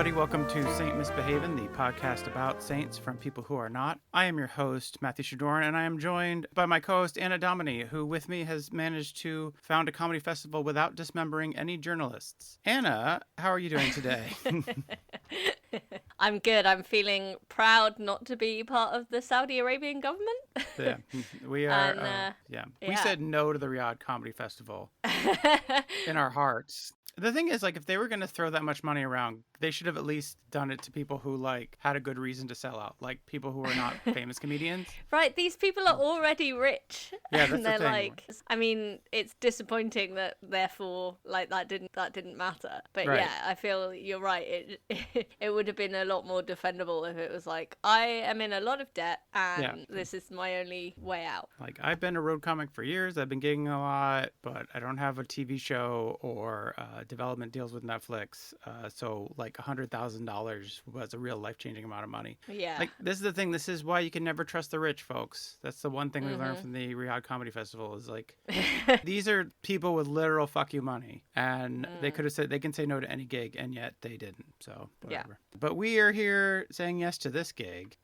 everybody. Welcome to Saint Misbehavin', the podcast about saints from people who are not. I am your host, Matthew Shadoran, and I am joined by my co-host, Anna Domini, who with me has managed to found a comedy festival without dismembering any journalists. Anna, how are you doing today? I'm good. I'm feeling proud not to be part of the Saudi Arabian government. Yeah, we are. We said no to the Riyadh Comedy Festival in our hearts. The thing is, like, if they were going to throw that much money around, they should have at least done it to people who, like, had a good reason to sell out, like people who are not famous comedians. Right, these people are already rich. Yeah, that's and they're the thing. Like, I mean, it's disappointing that therefore, like, that didn't matter. But right. Yeah, I feel you're right. It would have been a lot more defendable if it was like, I am in a lot of debt and this is my only way out. Like, I've been a road comic for years. I've been gigging a lot, but I don't have a TV show or development deals with Netflix. So like $100,000 was a real life-changing amount of money. Yeah. Like, this is the thing. This is why you can never trust the rich, folks. That's the one thing we learned from the Riyadh Comedy Festival is, like, these are people with literal fuck you money. And they could have said, they can say no to any gig, and yet they didn't. So whatever. Yeah. But we are here saying yes to this gig,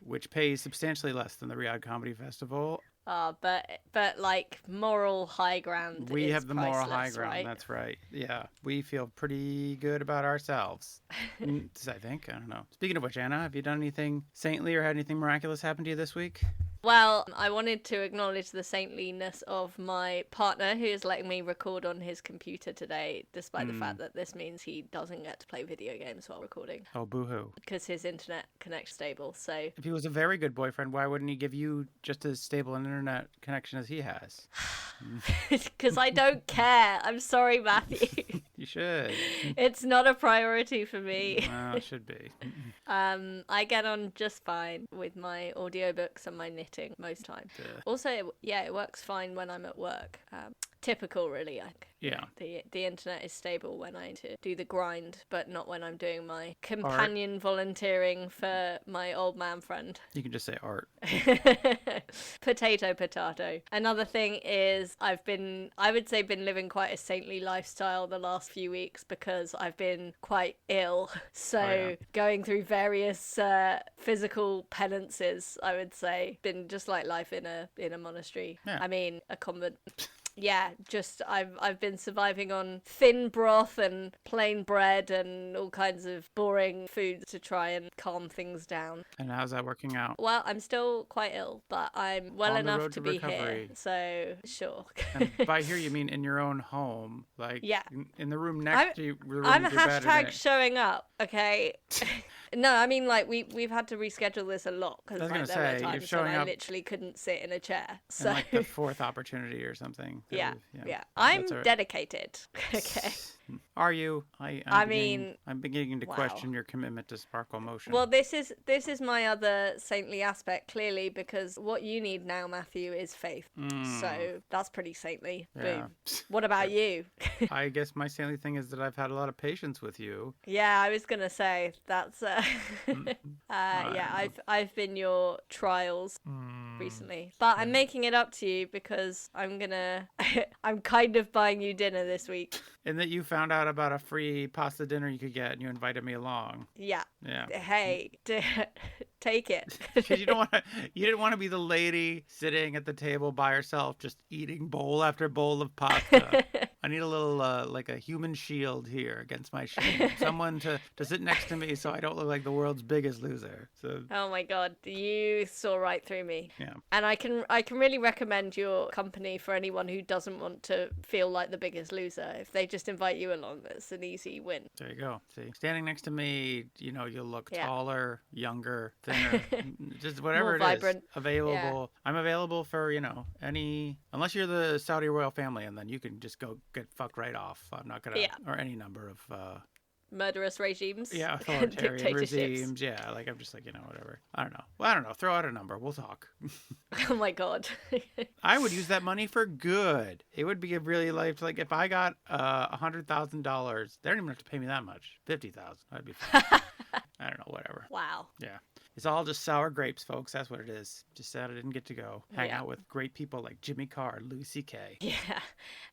which pays substantially less than the Riyadh Comedy Festival. But like moral high ground. We have the moral high ground. Right? That's right. Yeah, we feel pretty good about ourselves. I think. I don't know. Speaking of which, Anna, have you done anything saintly or had anything miraculous happen to you this week? Well, I wanted to acknowledge the saintliness of my partner who is letting me record on his computer today, despite the fact that this means he doesn't get to play video games while recording. Oh, boo-hoo. Because his internet connects stable, so... If he was a very good boyfriend, why wouldn't he give you just as stable an internet connection as he has? Because I don't care. I'm sorry, Matthew. You should. It's not a priority for me. Well, it should be. I get on just fine with my audiobooks and my knitting most times. Also, it works fine when I'm at work. Typical, really. Yeah. The internet is stable when I do the grind, but not when I'm doing my companion volunteering for my old man friend. You can just say art. Potato. Another thing is I would say been living quite a saintly lifestyle the last few weeks because I've been quite ill. So going through various physical penances, I would say, been just like life in a monastery. Yeah. I mean, a convent. Yeah, just I've been surviving on thin broth and plain bread and all kinds of boring foods to try and calm things down. And how's that working out? Well, I'm still quite ill, but I'm well enough to be recovery. Here. So, sure. And by here you mean in your own home, like in the room next to you. I'm hashtag showing up, okay? No, I mean, like, we've had to reschedule this a lot because like, there were times when I literally couldn't sit in a chair. So like the fourth opportunity or something. Yeah. I'm dedicated. Okay. Are you? I'm beginning to wow. question your commitment to sparkle motion. Well, this is my other saintly aspect, clearly, because what you need now, Matthew, is faith. So that's pretty saintly. Yeah. Boom. What about you? I guess my saintly thing is that I've had a lot of patience with you. Yeah, I was gonna say that's. I've been your trials recently, but I'm making it up to you because I'm kind of buying you dinner this week. And that you found out about a free pasta dinner you could get and you invited me along. Yeah. Yeah. Hey, take it. Because you didn't want to be the lady sitting at the table by herself, just eating bowl after bowl of pasta. I need a little, like a human shield here against my shame. Someone to sit next to me so I don't look like the world's biggest loser. So. Oh my God, you saw right through me. Yeah. And I can really recommend your company for anyone who doesn't want to feel like the biggest loser. If they just invite you along, it's an easy win. There you go. See, standing next to me, you'll look taller, younger, thinner, just whatever more it vibrant. Is. Available. Yeah. I'm available for, unless you're the Saudi royal family, and then you can just go get fucked right off. I'm not going to, or any number of... murderous regimes. Yeah, authoritarian regimes. Yeah, like I'm just like, whatever. I don't know. Well, I don't know. Throw out a number. We'll talk. Oh my God. I would use that money for good. It would be a really like if I got $100,000, they don't even have to pay me that much. $50,000. That'd be fine. I don't know, whatever. Wow. Yeah. It's all just sour grapes, folks. That's what it is. Just sad I didn't get to go hang Yeah. out with great people like Jimmy Carr, Louis C.K. Yeah.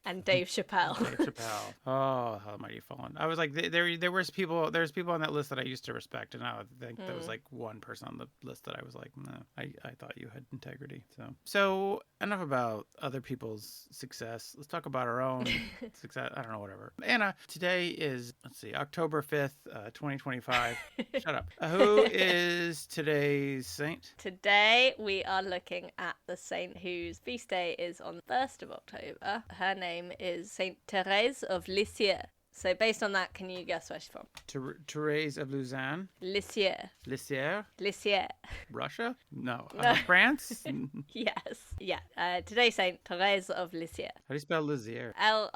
And Dave Chappelle. Dave Chappelle. Oh, how mighty fallen. I was like, there's people on that list that I used to respect, and now I think there was like one person on the list that I was like, no, I thought you had integrity. So enough about other people's success. Let's talk about our own success. I don't know, whatever. Anna, today is, let's see, October 5th, 2025. Shut up. Who is today's saint? Today we are looking at the saint whose feast day is on 1st of October. Her name is Saint Therese of Lisieux. So based on that, can you guess where she's from? Therese of Lausanne? Lisieux. Lisieux? Lisieux. Russia? No. France? Yes. Yeah. Today's Saint Therese of Lisieux. How do you spell Lisieux? Lisieux.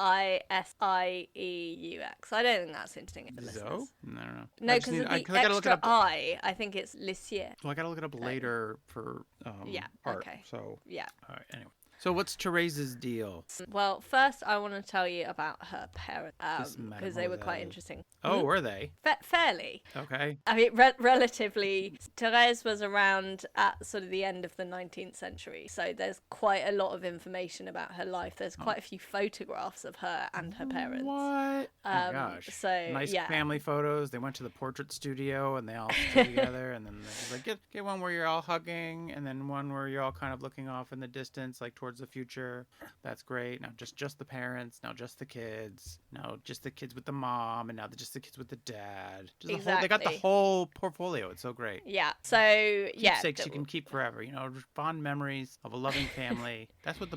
I don't think that's interesting for listeners. Zo? No, no, no. No, because of the extra I think it's Lisieux. Well, I gotta look it up later for yeah. art. Okay. So yeah. All right. Anyway. So what's Therese's deal? Well, first I want to tell you about her parents because they were quite interesting. Oh, were they? Fairly. Okay. I mean, relatively. Therese was around at sort of the end of the 19th century, so there's quite a lot of information about her life. There's quite a few photographs of her and her parents. What? Oh my gosh. So nice yeah. family photos. They went to the portrait studio and they all stood together, and then they was like, get one where you're all hugging, and then one where you're all kind of looking off in the distance, like towards the future. That's great. Now just the parents. Now just the kids. Now just the kids with the mom, and now just the kids with the dad. Just Exactly. They got the whole portfolio. It's so great. Yeah. So yeah. Keepsakes you can keep forever. You know, fond memories of a loving family. That's what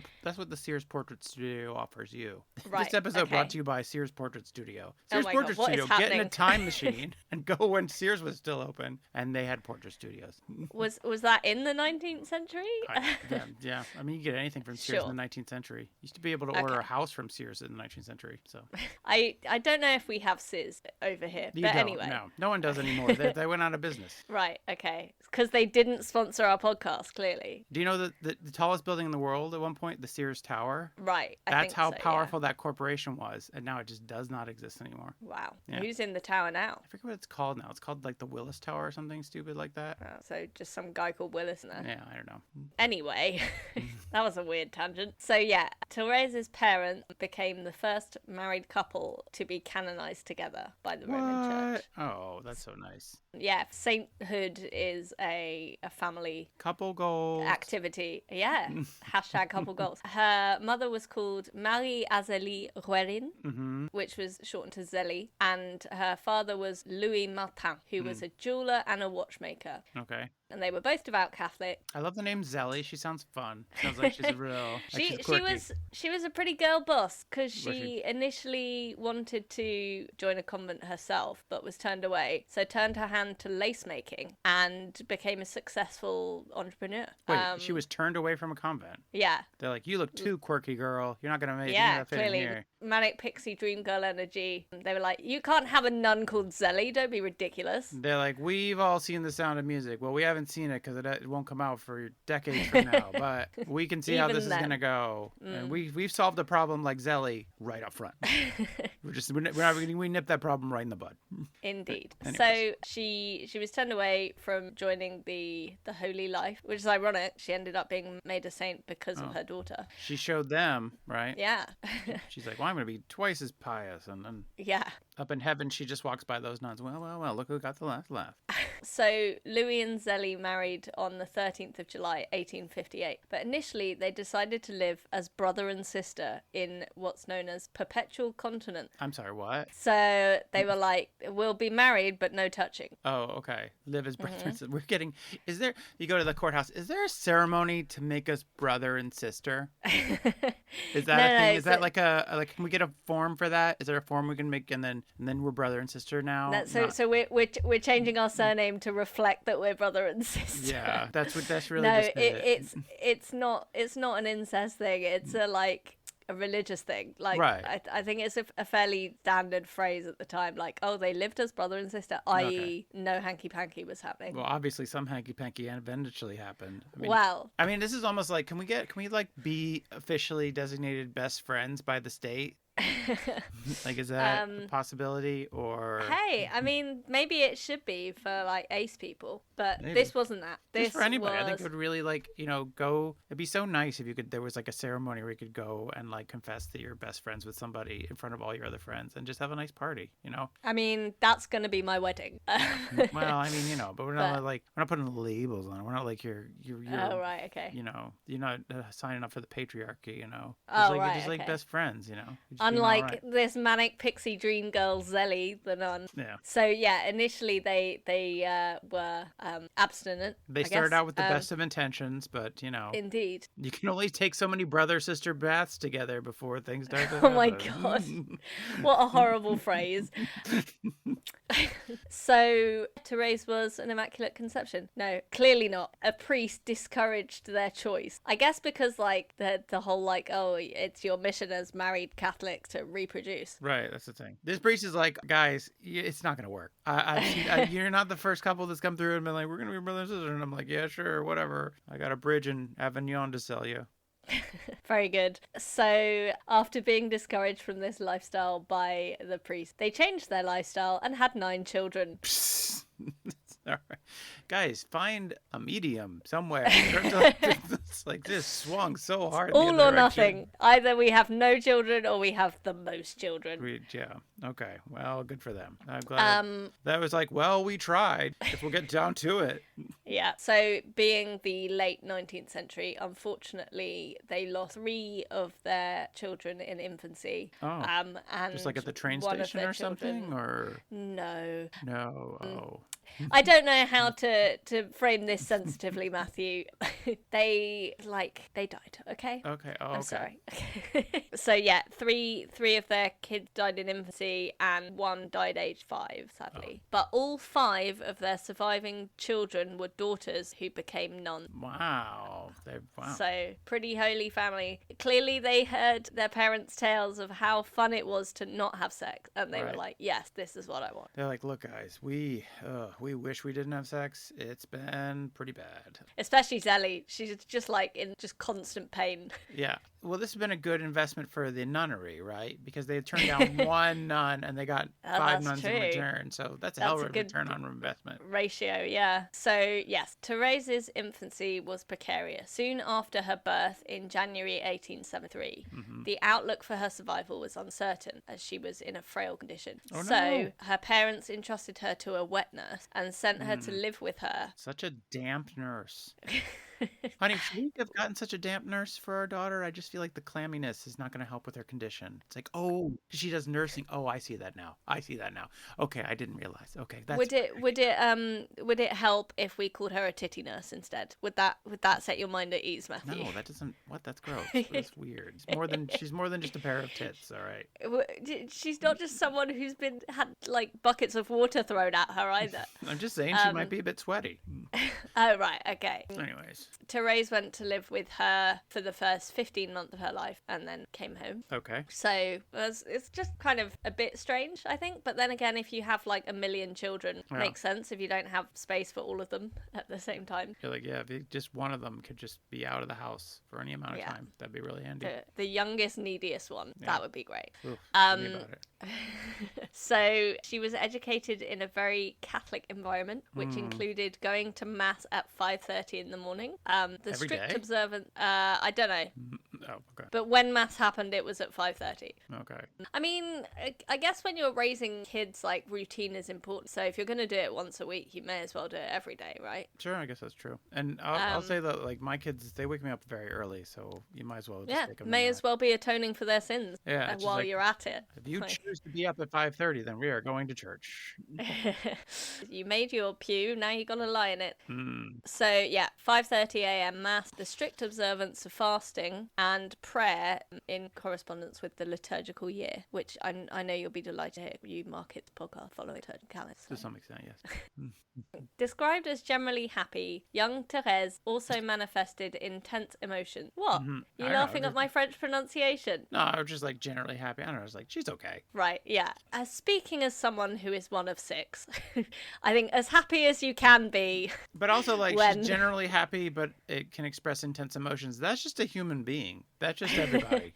the Sears Portrait Studio offers you. Right. This episode okay. brought to you by Sears Portrait Studio. Oh Sears my Portrait God, what Studio. is Get in a happening? time machine and go when Sears was still open, and they had portrait studios. Was that in the 19th century? Yeah. I mean, you get anything from Sears Sure. in the 19th century. You used to be able to order a house from Sears in the 19th century. So I don't know if we have Sears over here, you but don't. anyway. No one does anymore. They went out of business. Right. Okay. Because they didn't sponsor our podcast. Clearly. Do you know that the tallest building in the world at one point, the Sears Tower? Right. That's how powerful that corporation was, and now it just does not exist anymore. Wow. Yeah. Who's in the tower now? I forget what it's called now. It's called like the Willis Tower or something stupid like that. Oh, so just some guy called Willis in there. Yeah, I don't know. Anyway, that was a weird tangent. So yeah, Therese's parents became the first married couple to be canonized together by the Roman Church. Oh, that's so nice. Yeah, sainthood is a family Couple goals. activity. Yeah, hashtag couple goals. Her mother was called Marie Azélie Ruerin, which was shortened to Zélie, and her father was Louis Martin, who was a jeweler and a watchmaker. Okay. And they were both devout Catholic. I love the name Zelly. She sounds fun. Sounds like she's a real. She was a pretty girl boss because she initially wanted to join a convent herself, but was turned away. So turned her hand to lace making and became a successful entrepreneur. Wait, she was turned away from a convent. Yeah. They're like, you look too quirky, girl. You're not gonna make. Yeah, fit clearly. in here. Manic pixie dream girl energy. They were like, you can't have a nun called Zelly. Don't be ridiculous. They're like, we've all seen The Sound of Music. Well, we haven't seen it because it won't come out for decades from now. But we can see how this is gonna go, and we've solved a problem like Zelly right up front. we nip that problem right in the bud. Indeed. Anyways. So she was turned away from joining the holy life, which is ironic. She ended up being made a saint because of her daughter. She showed them, right? Yeah. She's like, well, I'm going to be twice as pious. And then Yeah. up in heaven, she just walks by those nuns. Well, look who got the last laugh. So Louis and Zélie married on the 13th of July, 1858. But initially, they decided to live as brother and sister in what's known as perpetual continence. I'm sorry, what? So they were like, we'll be married, but no touching. Oh, okay. Live as brother and sister. You go to the courthouse, is there a ceremony to make us brother and sister? Is that a thing? Is that like can we get a form for that? Is there a form we can make and then we're brother and sister now? So we're changing our surname to reflect that we're brother and sister. Yeah, that's really No, just it's not an incest thing. It's a religious thing. Like, right. I think it's a fairly standard phrase at the time. Like, oh, they lived as brother and sister, i.e., no hanky panky was happening. Well, obviously, some hanky panky eventually happened. I mean, this is almost like, can we be officially designated best friends by the state? Like, is that a possibility, or Hey, I mean, maybe it should be for like ace people, but maybe this wasn't that. just This for anybody? I think was it would really, like, go. It'd be so nice if you could. There was like a ceremony where you could go and like confess that you're best friends with somebody in front of all your other friends and just have a nice party. I mean, that's gonna be my wedding. Well, I mean, but we're not we're not putting labels on it. We're not like you're Oh, right, okay. you're not signing up for the patriarchy. Oh, You're right, just like okay. best friends. You're just being all Unlike right. this manic pixie dream girl Zelly, the nun. Yeah. So yeah, initially they were abstinent. They I started guess. out with the best of intentions, but Indeed. you can only take so many brother sister baths together before things start to Oh my happen. god. What a horrible phrase. So Therese was an immaculate conception? No, clearly not. A priest discouraged their choice. I guess because like the whole like, oh, it's your mission as married Catholic to reproduce. Right, that's the thing. This priest is like, guys, it's not gonna work. You're not the first couple that's come through and been like, we're gonna be brother and sister, and I'm like, yeah, sure, whatever. I got a bridge in Avignon to sell you. Very good. So, after being discouraged from this lifestyle by the priest, they changed their lifestyle and had 9 children. All right. Guys, find a medium somewhere. It's like this swung so hard. All in the or other nothing. direction. Either we have no children or we have the most children. Yeah. Okay. Well, good for them. I'm glad that was like, well, we tried. If we'll get down to it. Yeah. So, being the late 19th century, unfortunately, they lost 3 of their children in infancy. Oh. And Just like at the train one of station their or something, children- or No. no? Oh. I don't know how to frame this sensitively, Matthew. They died, okay? Okay. Oh, I'm okay. sorry. So yeah, three of their kids died in infancy and 1 died aged 5, sadly. But all 5 of their surviving children were daughters who became nuns. Wow. Wow. So pretty holy family. Clearly they heard their parents' tales of how fun it was to not have sex, and they were Right. like, yes, this is what I want. They're like, look, guys, we wish we didn't have sex. It's been pretty bad. Especially Zelly. She's just like in just constant pain. Yeah. Well, this has been a good investment for the nunnery, right? Because they had turned down 1 nun and they got 5 that's nuns in true. return. So that's a hell of That's a a good return on investment. Ratio, yeah. So, yes, Therese's infancy was precarious. Soon after her birth in January 1873, the outlook for her survival was uncertain as she was in a frail condition. Oh, So, no. her parents entrusted her to a wet nurse and sent her to live with her. Such a damp nurse. Honey, should we have gotten such a damp nurse for our daughter? I just feel like the clamminess is not going to help with her condition. It's like, oh, she does nursing. Oh, I see that now. Okay, I didn't realize. Okay, that's Would it help if we called her a titty nurse instead? Would that set your mind at ease, Matthew? No, that doesn't. What? That's gross. That's weird. She's more than just a pair of tits. All right. She's not just someone who's had like buckets of water thrown at her either. I'm just saying she might be a bit sweaty. Oh, right, okay. Anyways. Therese went to live with her for the first 15 months of her life and then came home. Okay. So it's just kind of a bit strange, I think. But then again, if you have like 1 million children, Yeah. makes sense if you don't have space for all of them at the same time. You're like, yeah, if just one of them could just be out of the house for any amount of Yeah. time, that'd be really handy. The youngest, neediest one. Yeah. That would be great. Oof, tell me about it. So she was educated in a very Catholic environment, which Hmm. included going to mass at 5:30 in the morning. The Every strict day? observant. I don't know, Oh, okay. but when mass happened, it was at 5:30. Okay. I mean, I guess when you're raising kids, like routine is important. So if you're gonna do it once a week, you may as well do it every day, right? Sure, I guess that's true. And I'll say that, like, my kids, they wake me up very early, so you might as well just Yeah, take them. may as well be atoning for their sins. Yeah, it's just while like, you're at it. If you Like- choose to be up at 5:30, then we are going to church. You made your pew, now you gotta lie in it. Hmm. So yeah, 5:30 a.m. mass, the strict observance of fasting and prayer in correspondence with the liturgical year, which I know you'll be delighted to hear. You mark its podcast following liturgical calendar. To some extent, yes. Described as generally happy, young Therese also manifested intense emotion. What? Mhm. You I know, laughing at just- my French pronunciation? No, I was just like generally happy. I don't know. I was like, she's okay. Right, yeah. Speaking as someone who is one of 6, I think as happy as you can be. But also, like, When- she's generally happy, but it can express intense emotions. That's just a human being. That's just everybody.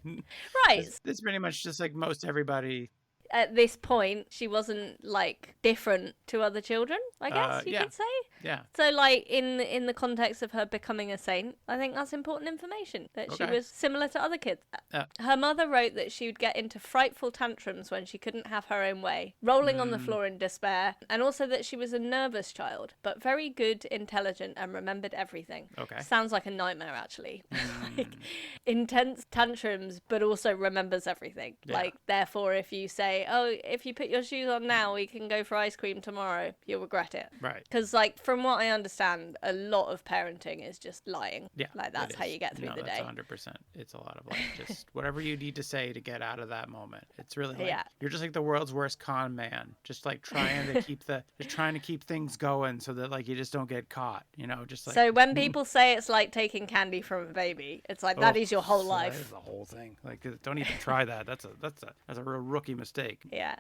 Right. It's pretty much just like most everybody. At this point, she wasn't like different to other children, I guess you could say. Yeah. So like in the context of her becoming a saint, I think that's important information, that she was similar to other kids. Her mother wrote that she would get into frightful tantrums when she couldn't have her own way, rolling on the floor in despair, and also that she was a nervous child, but very good, intelligent, and remembered everything. Okay. Sounds like a nightmare, actually. Like, intense tantrums, but also remembers everything. Yeah. Like, therefore, if you say, oh, if you put your shoes on now, we can go for ice cream tomorrow, you'll regret it. Right. Because, like, from what I understand, a lot of parenting is just lying. Yeah. Like, that's how you get through the day. 100%. It's a lot of, like, just whatever you need to say to get out of that moment. It's really, like, you're just, like, the world's worst con man. Just, like, trying to keep things going so that, like, you just don't get caught, you know? Just, like... So when people say it's like taking candy from a baby, it's like, that is your whole life. That is the whole thing. Like, don't even try that. That's a real rookie mistake. Yeah.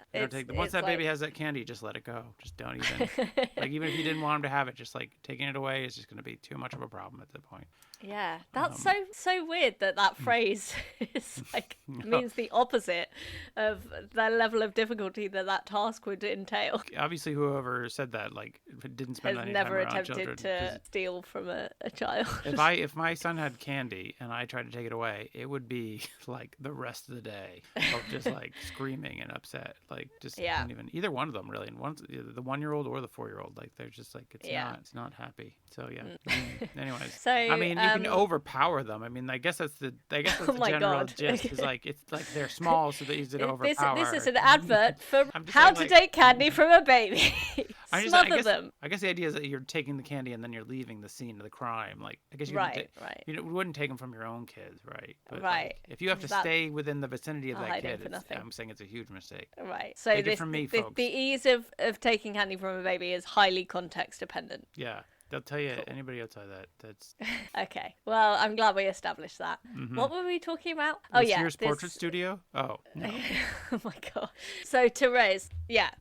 Once that baby has that candy, just let it go. Just don't even, like, even if you didn't want him to have it, just, like, taking it away is just going to be too much of a problem at that point. Yeah, that's so weird that phrase is like means the opposite of the level of difficulty that task would entail. Obviously, whoever said that, like, didn't spend any time around children. Has never attempted to steal from a child. If my son had candy and I tried to take it away, it would be like the rest of the day of just like screaming and upset, like just don't even either one of them really. And one's the 1-year-old or the 4-year-old, like they're just like it's not happy. So anyways, so I mean, you can overpower them. I mean, I guess that's the general gist. Is like it's like they're small, so they use it to overpower. This is an advert for how to take candy from a baby. Smother them. I guess the idea is that you're taking the candy and then you're leaving the scene of the crime. Like, I guess you wouldn't take them from your own kids, right? But, like, if you have to stay within the vicinity of that kid, I'm saying it's a huge mistake. Right. So the ease of taking candy from a baby is highly context dependent. Yeah. They'll tell you, anybody will tell you that. That's okay. Well, I'm glad we established that. Mm-hmm. What were we talking about? Sears Portrait Studio? Oh, no. Oh my God. So Therese,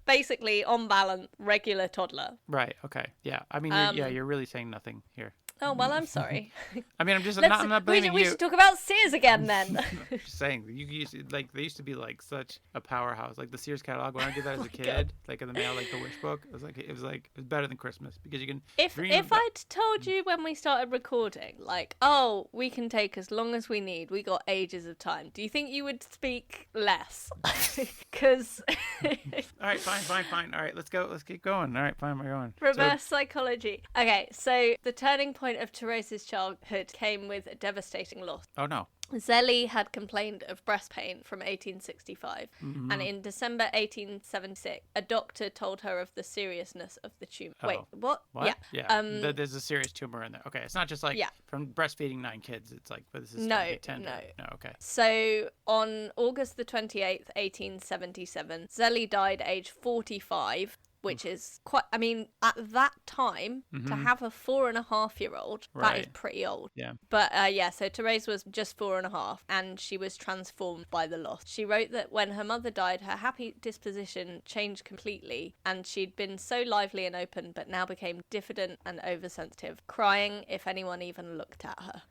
basically on balance, regular toddler. Right. Okay. Yeah. I mean, you're really saying nothing here. Oh, well, I'm sorry. I mean, I'm not blaming you. We should talk about Sears again, then. I'm just saying, they used to be, like, such a powerhouse. Like, the Sears catalog, when I did that as a kid, like, in the mail, like, the wish book, it was better than Christmas, because you can... If I'd told you when we started recording, like, oh, we can take as long as we need, we got ages of time, do you think you would speak less? Because... All right, fine. All right, let's go. Let's keep going. All right, fine, we're going. Reverse psychology. Okay, so the turning point of Therese's childhood came with a devastating loss. Oh, no. Zelly had complained of breast pain from 1865, and in December 1876, a doctor told her of the seriousness of the tumor. Oh. Wait, what? Yeah. There's a serious tumor in there. Okay, it's not just like from breastfeeding 9 kids. It's like, but this is no. Okay. So on August the 28th, 1877, Zelly died aged 45. Which is quite, I mean, at that time, to have a 4.5-year-old, that is pretty old. Yeah. But so Therese was just 4.5, and she was transformed by the loss. She wrote that when her mother died, her happy disposition changed completely, and she'd been so lively and open, but now became diffident and oversensitive, crying if anyone even looked at her.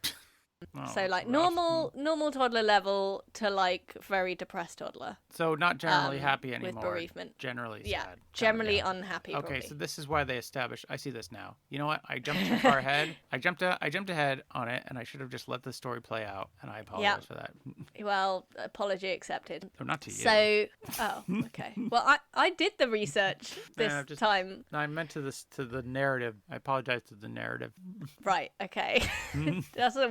Oh, so like normal toddler level to like very depressed toddler. So not generally happy anymore. With bereavement. Generally sad. Yeah, generally unhappy. Okay, probably. So this is why they established. I see this now. You know what? I jumped too far ahead. I jumped ahead on it, and I should have just let the story play out. And I apologize for that. Well, apology accepted. Oh, not to you. So, okay. Well, I did the research this time. No, I meant to the narrative. I apologize to the narrative. Right. Okay. That's a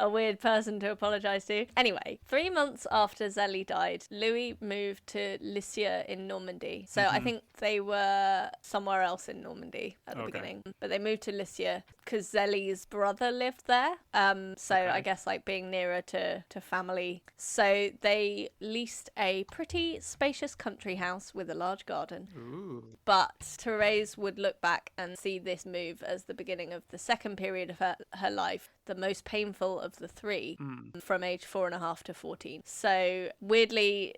weird person to apologize to. Anyway, 3 months after Zelly died, Louis moved to Lisieux in Normandy. So I think they were somewhere else in Normandy at the beginning, but they moved to Lisieux because Zelly's brother lived there. I guess like being nearer to family. So they leased a pretty spacious country house with a large garden. Ooh. But Therese would look back and see this move as the beginning of the second period of her life, the most painful painful of the three from age 4.5 to 14. So weirdly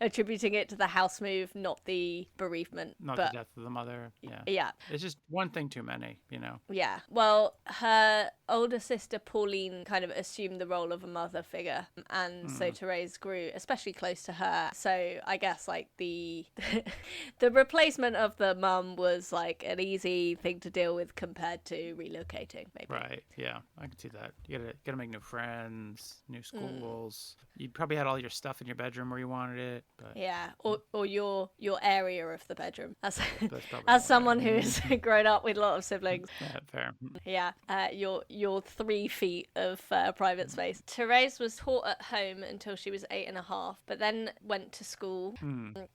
attributing it to the house move, not the bereavement. Not but the death of the mother. Yeah. Yeah. It's just one thing too many, you know? Yeah. Well, her older sister Pauline kind of assumed the role of a mother figure, and so Therese grew especially close to her. So I guess like the the replacement of the mum was like an easy thing to deal with compared to relocating, maybe. Right. Yeah, I can see that. You gotta make new friends, new schools. You probably had all your stuff in your bedroom where you wanted it, but Yeah, or your area of the bedroom. As that's probably as more someone right. who's grown up with a lot of siblings. Yeah, fair. Yeah, your 3 feet of private space. Therese was taught at home until she was 8.5, but then went to school,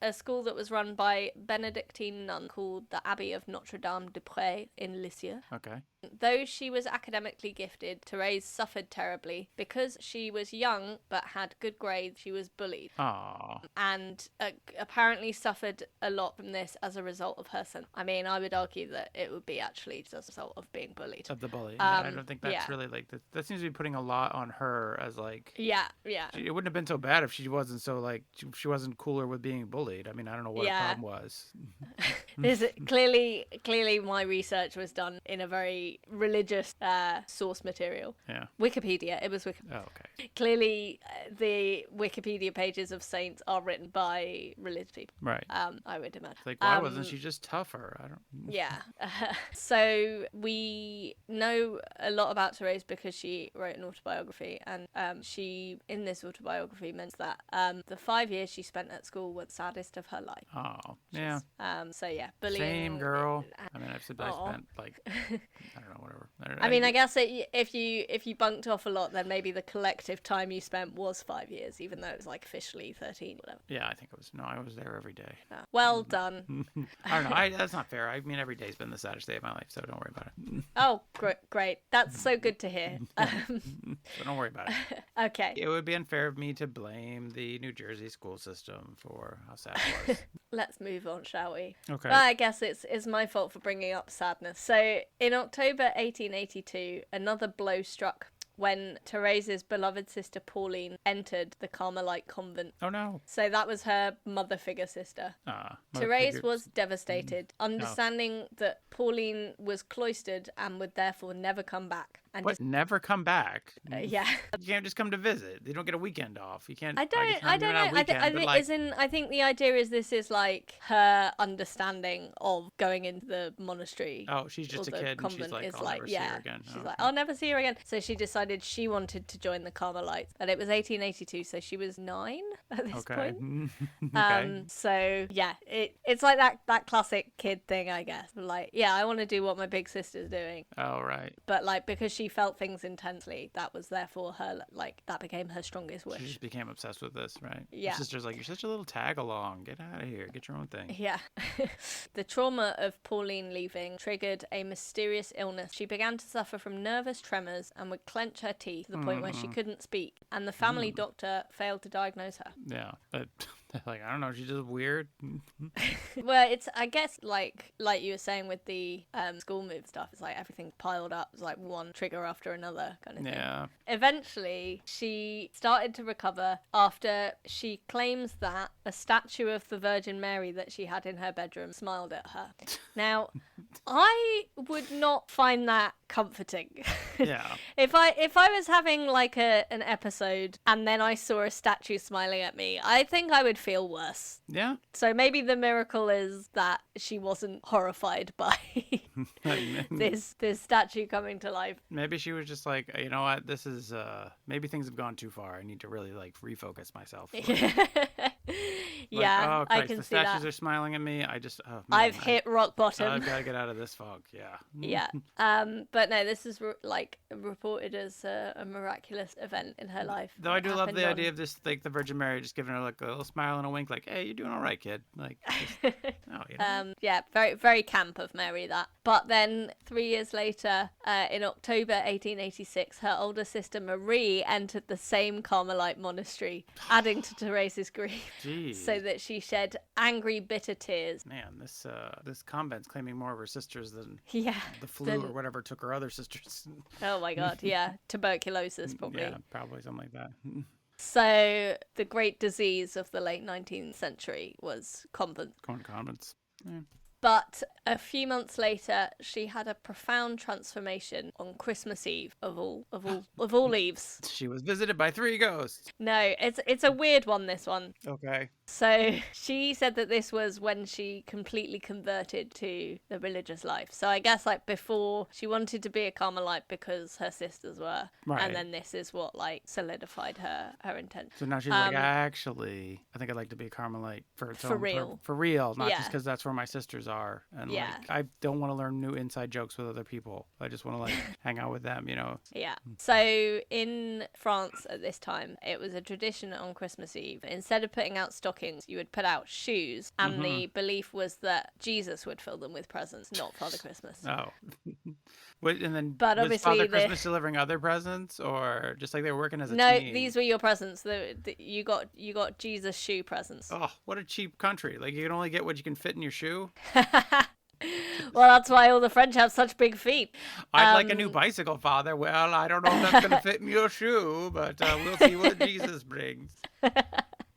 a school that was run by Benedictine nun called the Abbey of Notre Dame de Pré in Lisieux. Okay. Though she was academically gifted, Therese suffered terribly. Because she was young but had good grades, she was bullied. Aww. And apparently suffered a lot from this as a result of her son. I mean, I would argue that it would be actually just a result of being bullied. Of the bully. Yeah, I don't think that's really like that seems to be putting a lot on her as like. Yeah. It wouldn't have been so bad if she wasn't so like she wasn't cooler with being bullied. I mean, I don't know what her problem was. There's clearly my research was done in a very religious source material. Yeah. Wikipedia. It was Wikipedia. Oh, okay. Clearly, the Wikipedia pages of saints are written by religious people. Right. I would imagine. It's like, why wasn't she just tougher? I don't. Yeah. So we know a lot about Therese because she wrote an autobiography, and she, in this autobiography, meant that the 5 years she spent at school were the saddest of her life. Oh, yeah. So yeah, bullying. Same girl. I mean, I spent like I don't know, whatever. I mean, I guess if you bunked off a lot, then maybe the collective time you spent was 5 years, even though it was like officially 13. Whatever. Yeah, I think it was. No, I was there every day. Oh, well done. I don't know. That's not fair. I mean, every day's been the saddest day of my life, so don't worry about it. Oh, great. That's so good to hear. So don't worry about it. Okay. It would be unfair of me to blame the New Jersey school system for how sad it was. Let's move on, shall we? Okay. Well, I guess it's my fault for bringing up sadness. So, in October 1882, another blow struck when Therese's beloved sister Pauline entered the Carmelite convent. Oh no. So that was her mother figure sister. Therese was devastated, understanding that Pauline was cloistered and would therefore never come back. And what? Never come back? Yeah. You can't just come to visit. You don't get a weekend off. You can't. I don't know. I think the idea is this is like her understanding of going into the monastery. Oh, she's just a kid and she's like, I'll never see her again. She's like, I'll never see her again. So she decided she wanted to join the Carmelites. And it was 1882, so she was 9 at this point. Okay. So yeah, it's like that classic kid thing, I guess. Like, yeah, I want to do what my big sister's doing. Oh, right. But like, because she felt things intensely, that was therefore her, like, that became her strongest wish. She just became obsessed with this, right? Yeah. Your sister's like, you're such a little tag along. Get out of here. Get your own thing. Yeah. The trauma of Pauline leaving triggered a mysterious illness. She began to suffer from nervous tremors and would clench her teeth to the point where she couldn't speak. And the family doctor failed to diagnose her. Yeah. But like, I don't know. She's just weird. Well, it's, I guess, like you were saying with the school move stuff, it's like everything piled up. It's like one trigger after another kind of thing. Yeah. Eventually, she started to recover after she claims that a statue of the Virgin Mary that she had in her bedroom smiled at her. Now, I would not find that comforting. Yeah. If I was having like an episode and then I saw a statue smiling at me, I think I would feel worse. Yeah. So maybe the miracle is that she wasn't horrified by this statue coming to life. Maybe she was just like, you know what, this is maybe things have gone too far. I need to really like refocus myself. Yeah, oh, I Christ, can the see that. statues are smiling at me. I've hit rock bottom. I've got to get out of this fog. Yeah. Yeah. But no, this is reported as a miraculous event in her life. Though I do love the idea of this, like the Virgin Mary just giving her like a little smile and a wink, like, "Hey, you're doing all right, kid." Like, just, yeah, very very camp of Mary that. But then 3 years later, in October 1886, her older sister Marie entered the same Carmelite monastery, adding to Therese's grief. Jeez. so that she shed angry, bitter tears. Man, this convent's claiming more of her sisters than Yeah. the flu or whatever took her other sisters. Oh my God, yeah. Tuberculosis, probably. Yeah, probably something like that. So the great disease of the late 19th century was convents. Going to convents. Yeah. But a few months later, she had a profound transformation on Christmas Eve of all eves. She was visited by 3 ghosts. No, it's a weird one, this one. Okay. So she said that this was when she completely converted to the religious life. So I guess like before she wanted to be a Carmelite because her sisters were, Right. and then this is what like solidified her intent. So now she's like, actually, I think I'd like to be a Carmelite for real. For real, not Yeah. just because that's where my sisters are. And Yeah. like, I don't want to learn new inside jokes with other people. I just want to like hang out with them, you know. Yeah. So in France at this time, it was a tradition on Christmas Eve. Instead of putting out stockings, you would put out shoes. And the belief was that Jesus would fill them with presents, not Father Christmas. Oh. Wait, and then But was obviously Father Christmas delivering other presents, or just like they were working as a No, team? these were your presents. You got Jesus shoe presents. Oh, what a cheap country. Like, you can only get what you can fit in your shoe. Well, that's why all the French have such big feet. I'd like a new bicycle, Father. Well, I don't know if that's going to fit in your shoe, but we'll see what Jesus brings.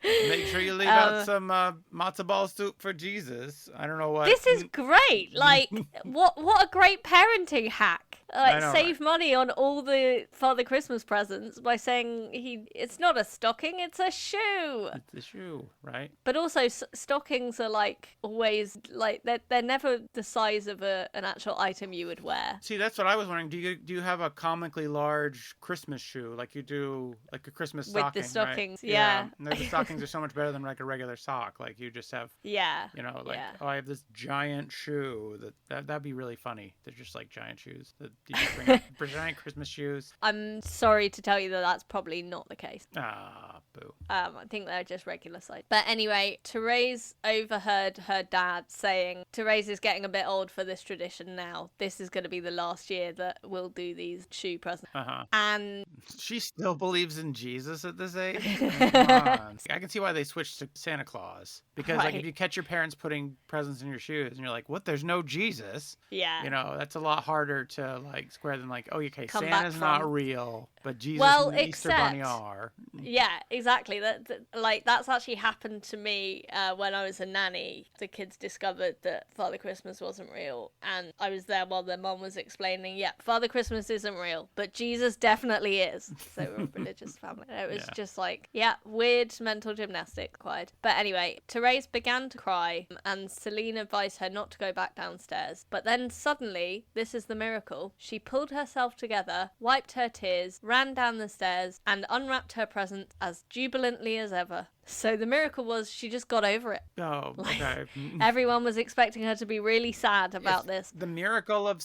Make sure you leave out some matzo ball soup for Jesus. I don't know what. This is great. Like, what a great parenting hack. Like, know, save money on all the Father Christmas presents by saying it's not a stocking, it's a shoe. It's a shoe, right? But also, stockings are like always like they're never the size of an actual item you would wear. See, that's what I was wondering. Do you have a comically large Christmas shoe like you do like a Christmas With stocking? the stockings, right? yeah. And the stockings are so much better than like a regular sock. Like you just have, Yeah. you know, like yeah. oh, I have this giant shoe that'd be really funny. They're just like giant shoes. You just bring out giant Christmas shoes. I'm sorry to tell you that that's probably not the case. Ah, boo. I think they're just regular size. But anyway, Therese overheard her dad saying, Therese is getting a bit old for this tradition now. This is going to be the last year that we'll do these shoe presents. Uh-huh. And She still believes in Jesus at this age? Come on. I can see why they switched to Santa Claus. Because like Right. if you catch your parents putting presents in your shoes and you're like, what, there's no Jesus? yeah. You know, that's a lot harder to like square than like, oh, okay, Come back Santa's not from. real, but Jesus Well, and the Easter Bunny except- are. Yeah, exactly. That's actually happened to me when I was a nanny. The kids discovered that Father Christmas wasn't real, and I was there while their mom was explaining, yeah, Father Christmas isn't real, but Jesus definitely is. So we're a religious family. And it was just like, yeah, weird mental gymnastics required. But anyway, Therese began to cry, and Celine advised her not to go back downstairs. But then suddenly, this is the miracle, she pulled herself together, wiped her tears, ran down the stairs, and unwrapped her present as jubilantly as ever. So the miracle was she just got over it. Oh, okay. Everyone was expecting her to be really sad about this. The miracle of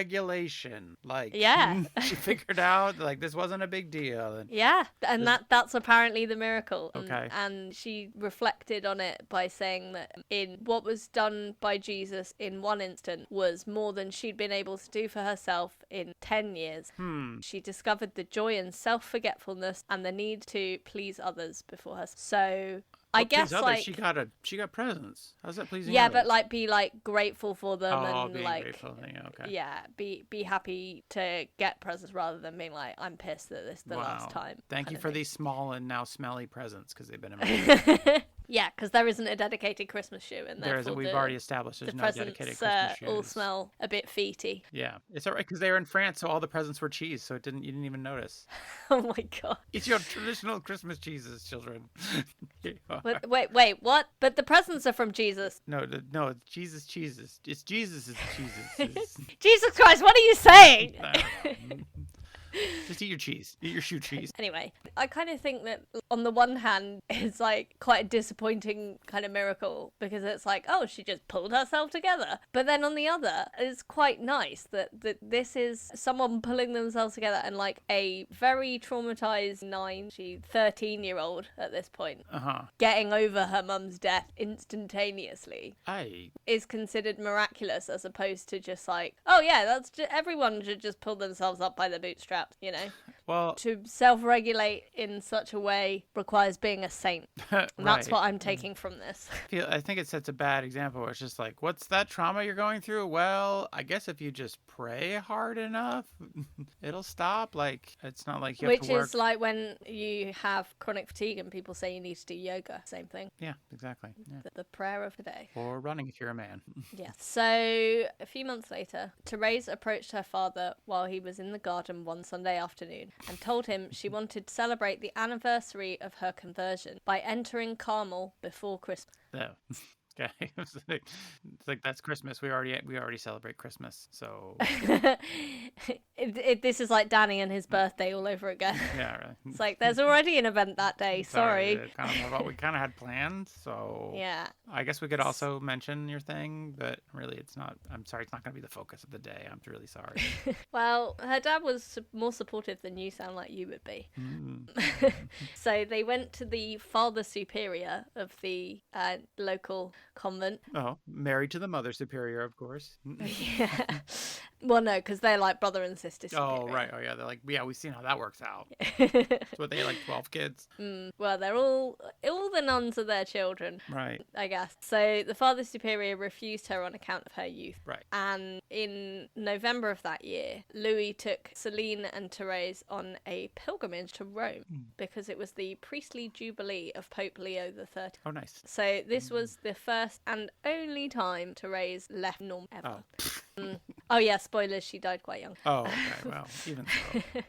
self-regulation. Like, Yeah. she figured out like this wasn't a big deal. And Yeah, and that's apparently the miracle. Okay. And she reflected on it by saying that in what was done by Jesus in one instant was more than she'd been able to do for herself in 10 years. She discovered the joy and self-forgetfulness and the need to please others before her. So I guess please others, like she got presents. How's that pleasing? yeah, others? but like be like grateful for them and being like grateful. Yeah, okay. yeah, be happy to get presents rather than being like I'm pissed that this is the last time. Thank kind you of for thing. these small and now smelly presents because they've been amazing. Yeah, because there isn't a dedicated Christmas shoe, and There therefore isn't. We've the, already established the there's no presents dedicated Christmas shoes. all smell a bit feety. Yeah, it's all right because they were in France, so all the presents were cheese, so you didn't even notice. Oh my god! It's your traditional Christmas cheeses, children. Wait, what? But the presents are from Jesus. No, it's Jesus cheeses. It's Jesus' cheeses. Jesus Christ! What are you saying? Just eat your cheese. Eat your shoe cheese. Anyway, I kind of think that on the one hand, it's like quite a disappointing kind of miracle because it's like, oh, she just pulled herself together. But then on the other, it's quite nice that this is someone pulling themselves together and like a very traumatized 13-year-old at this point, getting over her mum's death instantaneously is considered miraculous as opposed to just like, oh yeah, that's everyone should just pull themselves up by their bootstraps, you know? Well, to self-regulate in such a way requires being a saint. And that's right. what I'm taking from this. I think it sets a bad example. It's just like, what's that trauma you're going through? Well, I guess if you just pray hard enough, it'll stop. Like, it's not like you have Which to work. is like when you have chronic fatigue and people say you need to do yoga. Same thing. Yeah, exactly. Yeah. The prayer of the day. Or running if you're a man. Yes. So a few months later, Therese approached her father while he was in the garden one Sunday afternoon and told him she wanted to celebrate the anniversary of her conversion by entering Carmel before Christmas. No. Okay. It's like that's Christmas. We already celebrate Christmas. So This is like Danny and his birthday all over again. yeah, really. It's like there's already an event that day. Sorry. Kind of what we kind of had planned. So Yeah. I guess we could also mention your thing, but really it's not. I'm sorry, it's not going to be the focus of the day. I'm really sorry. Well, her dad was more supportive than you sound like you would be. So they went to the Father Superior of the local convent. Oh, married to the Mother Superior, of course. Yeah. Well, no, because they're like brother and sister superior. Oh, right. Oh, yeah. They're like, yeah, we've seen how that works out. It's what they had, like 12 kids. Well, they're all the nuns are their children. Right. I guess. So the Father Superior refused her on account of her youth. Right. And in November of that year, Louis took Celine and Therese on a pilgrimage to Rome because it was the priestly jubilee of Pope Leo XIII. Oh, nice. So this was the first and only time Therese left Norm ever. Oh yeah, spoilers, she died quite young. Oh, okay. Well, even so.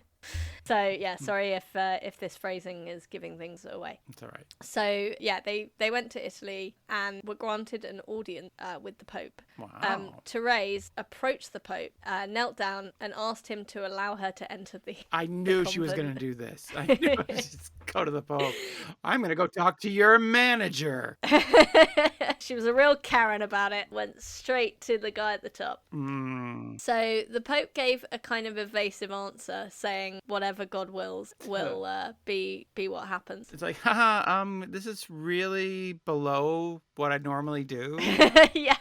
So yeah, sorry if this phrasing is giving things away. It's all right. So yeah, they went to Italy and were granted an audience with the Pope. Wow. Therese approached the Pope, knelt down, and asked him to allow her to enter the. I knew she was going to do this. I knew just go to the Pope. I'm going to go talk to your manager. She was a real Karen about it. Went straight to the guy at the top. So the Pope gave a kind of evasive answer, saying whatever God wills will be what happens. It's like, this is really below what I normally do. Yeah.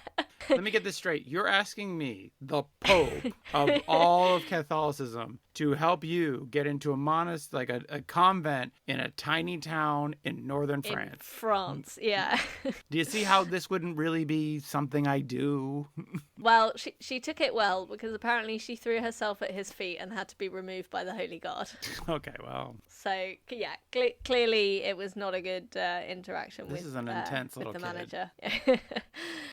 Let me get this straight. You're asking me, the Pope of all of Catholicism, to help you get into a monastery, like a convent in a tiny town in northern France. In France, yeah. Do you see how this wouldn't really be something I do? Well, she took it well, because apparently she threw herself at his feet and had to be removed by the Holy Guard. Okay, well. So, yeah, clearly it was not a good interaction This is an intense with little the kid. manager.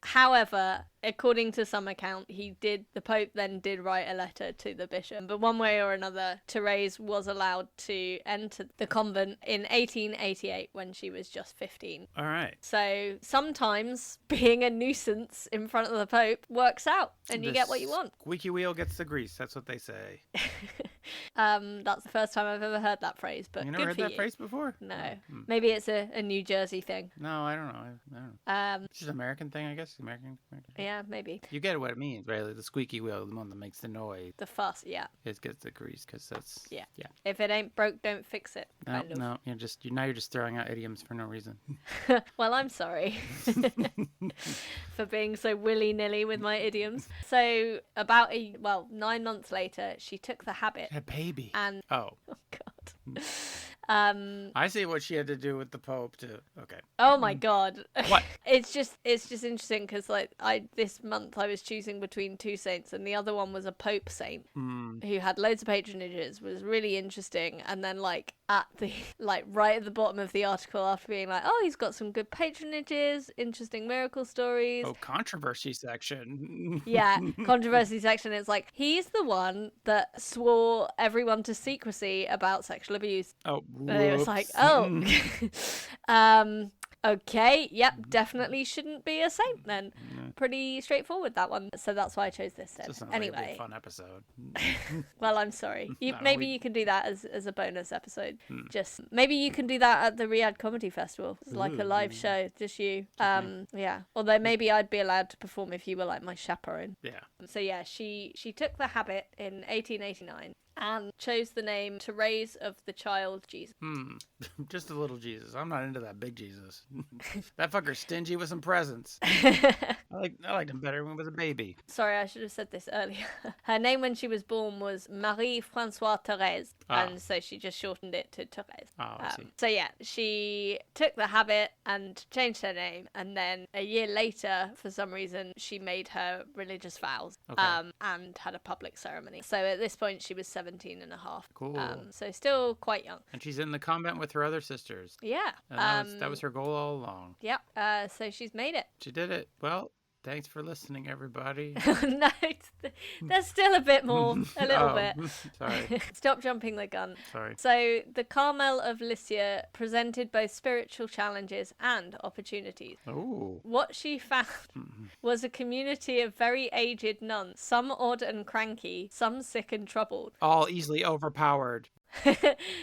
However, according to some account, the Pope then did write a letter to the bishop. But one way or another, Therese was allowed to enter the convent in 1888 when she was just 15. All right. So sometimes being a nuisance in front of the Pope works out and you get what you want. Squeaky wheel gets the grease. That's what they say. That's the first time I've ever heard that phrase, but You good never heard for that you. phrase before? No. Maybe it's a New Jersey thing. No, I don't know. I don't know. It's just an American thing, I guess. American. Yeah, maybe. You get what it means, right? Like the squeaky wheel, the one that makes the noise. The fuss, yeah. It gets the grease because that's Yeah. yeah. If it ain't broke, don't fix it. No, Kind of. no, now you're just throwing out idioms for no reason. Well, I'm sorry for being so willy-nilly with my idioms. So about 9 months later, she took the habit. A baby. And oh God. I see what she had to do with the Pope to. Okay. Oh my God. What? It's just interesting because this month I was choosing between two saints and the other one was a Pope saint who had loads of patronages, was really interesting, and then at the right at the bottom of the article after being like, oh, he's got some good patronages, interesting miracle stories. Oh, controversy section. Yeah, controversy section. It's like he's the one that swore everyone to secrecy about sexual abuse. Oh, and it was like, oh, okay, yep, definitely shouldn't be a saint then. Pretty straightforward, that one. So that's why I chose this then. Just sounds like a Anyway, big fun episode. well, I'm sorry. No, Maybe you can do that as a bonus episode. Just maybe you can do that at the Riyadh Comedy Festival. It's like a live show, just you. Yeah. Although maybe I'd be allowed to perform if you were like my chaperone. Yeah. So yeah, she took the habit in 1889. And chose the name Therese of the Child Jesus. Just a little Jesus. I'm not into that big Jesus. That fucker's stingy with some presents. I liked him better when he was a baby. Sorry, I should have said this earlier. Her name when she was born was Marie-Françoise Therese, and so she just shortened it to Therese. Oh, I see. So yeah, she took the habit and changed her name, and then a year later, for some reason, she made her religious vows and had a public ceremony. So at this point, she was 17 and a half. Cool. So still quite young. And she's in the convent with her other sisters. Yeah. And that was her goal all along. Yep. So she's made it. She did it. Well, thanks for listening, everybody. No, there's still a bit more, a little bit. Sorry. Stop jumping the gun. Sorry. So the Carmel of Lisieux presented both spiritual challenges and opportunities. Ooh. What she found was a community of very aged nuns, some odd and cranky, some sick and troubled. All easily overpowered.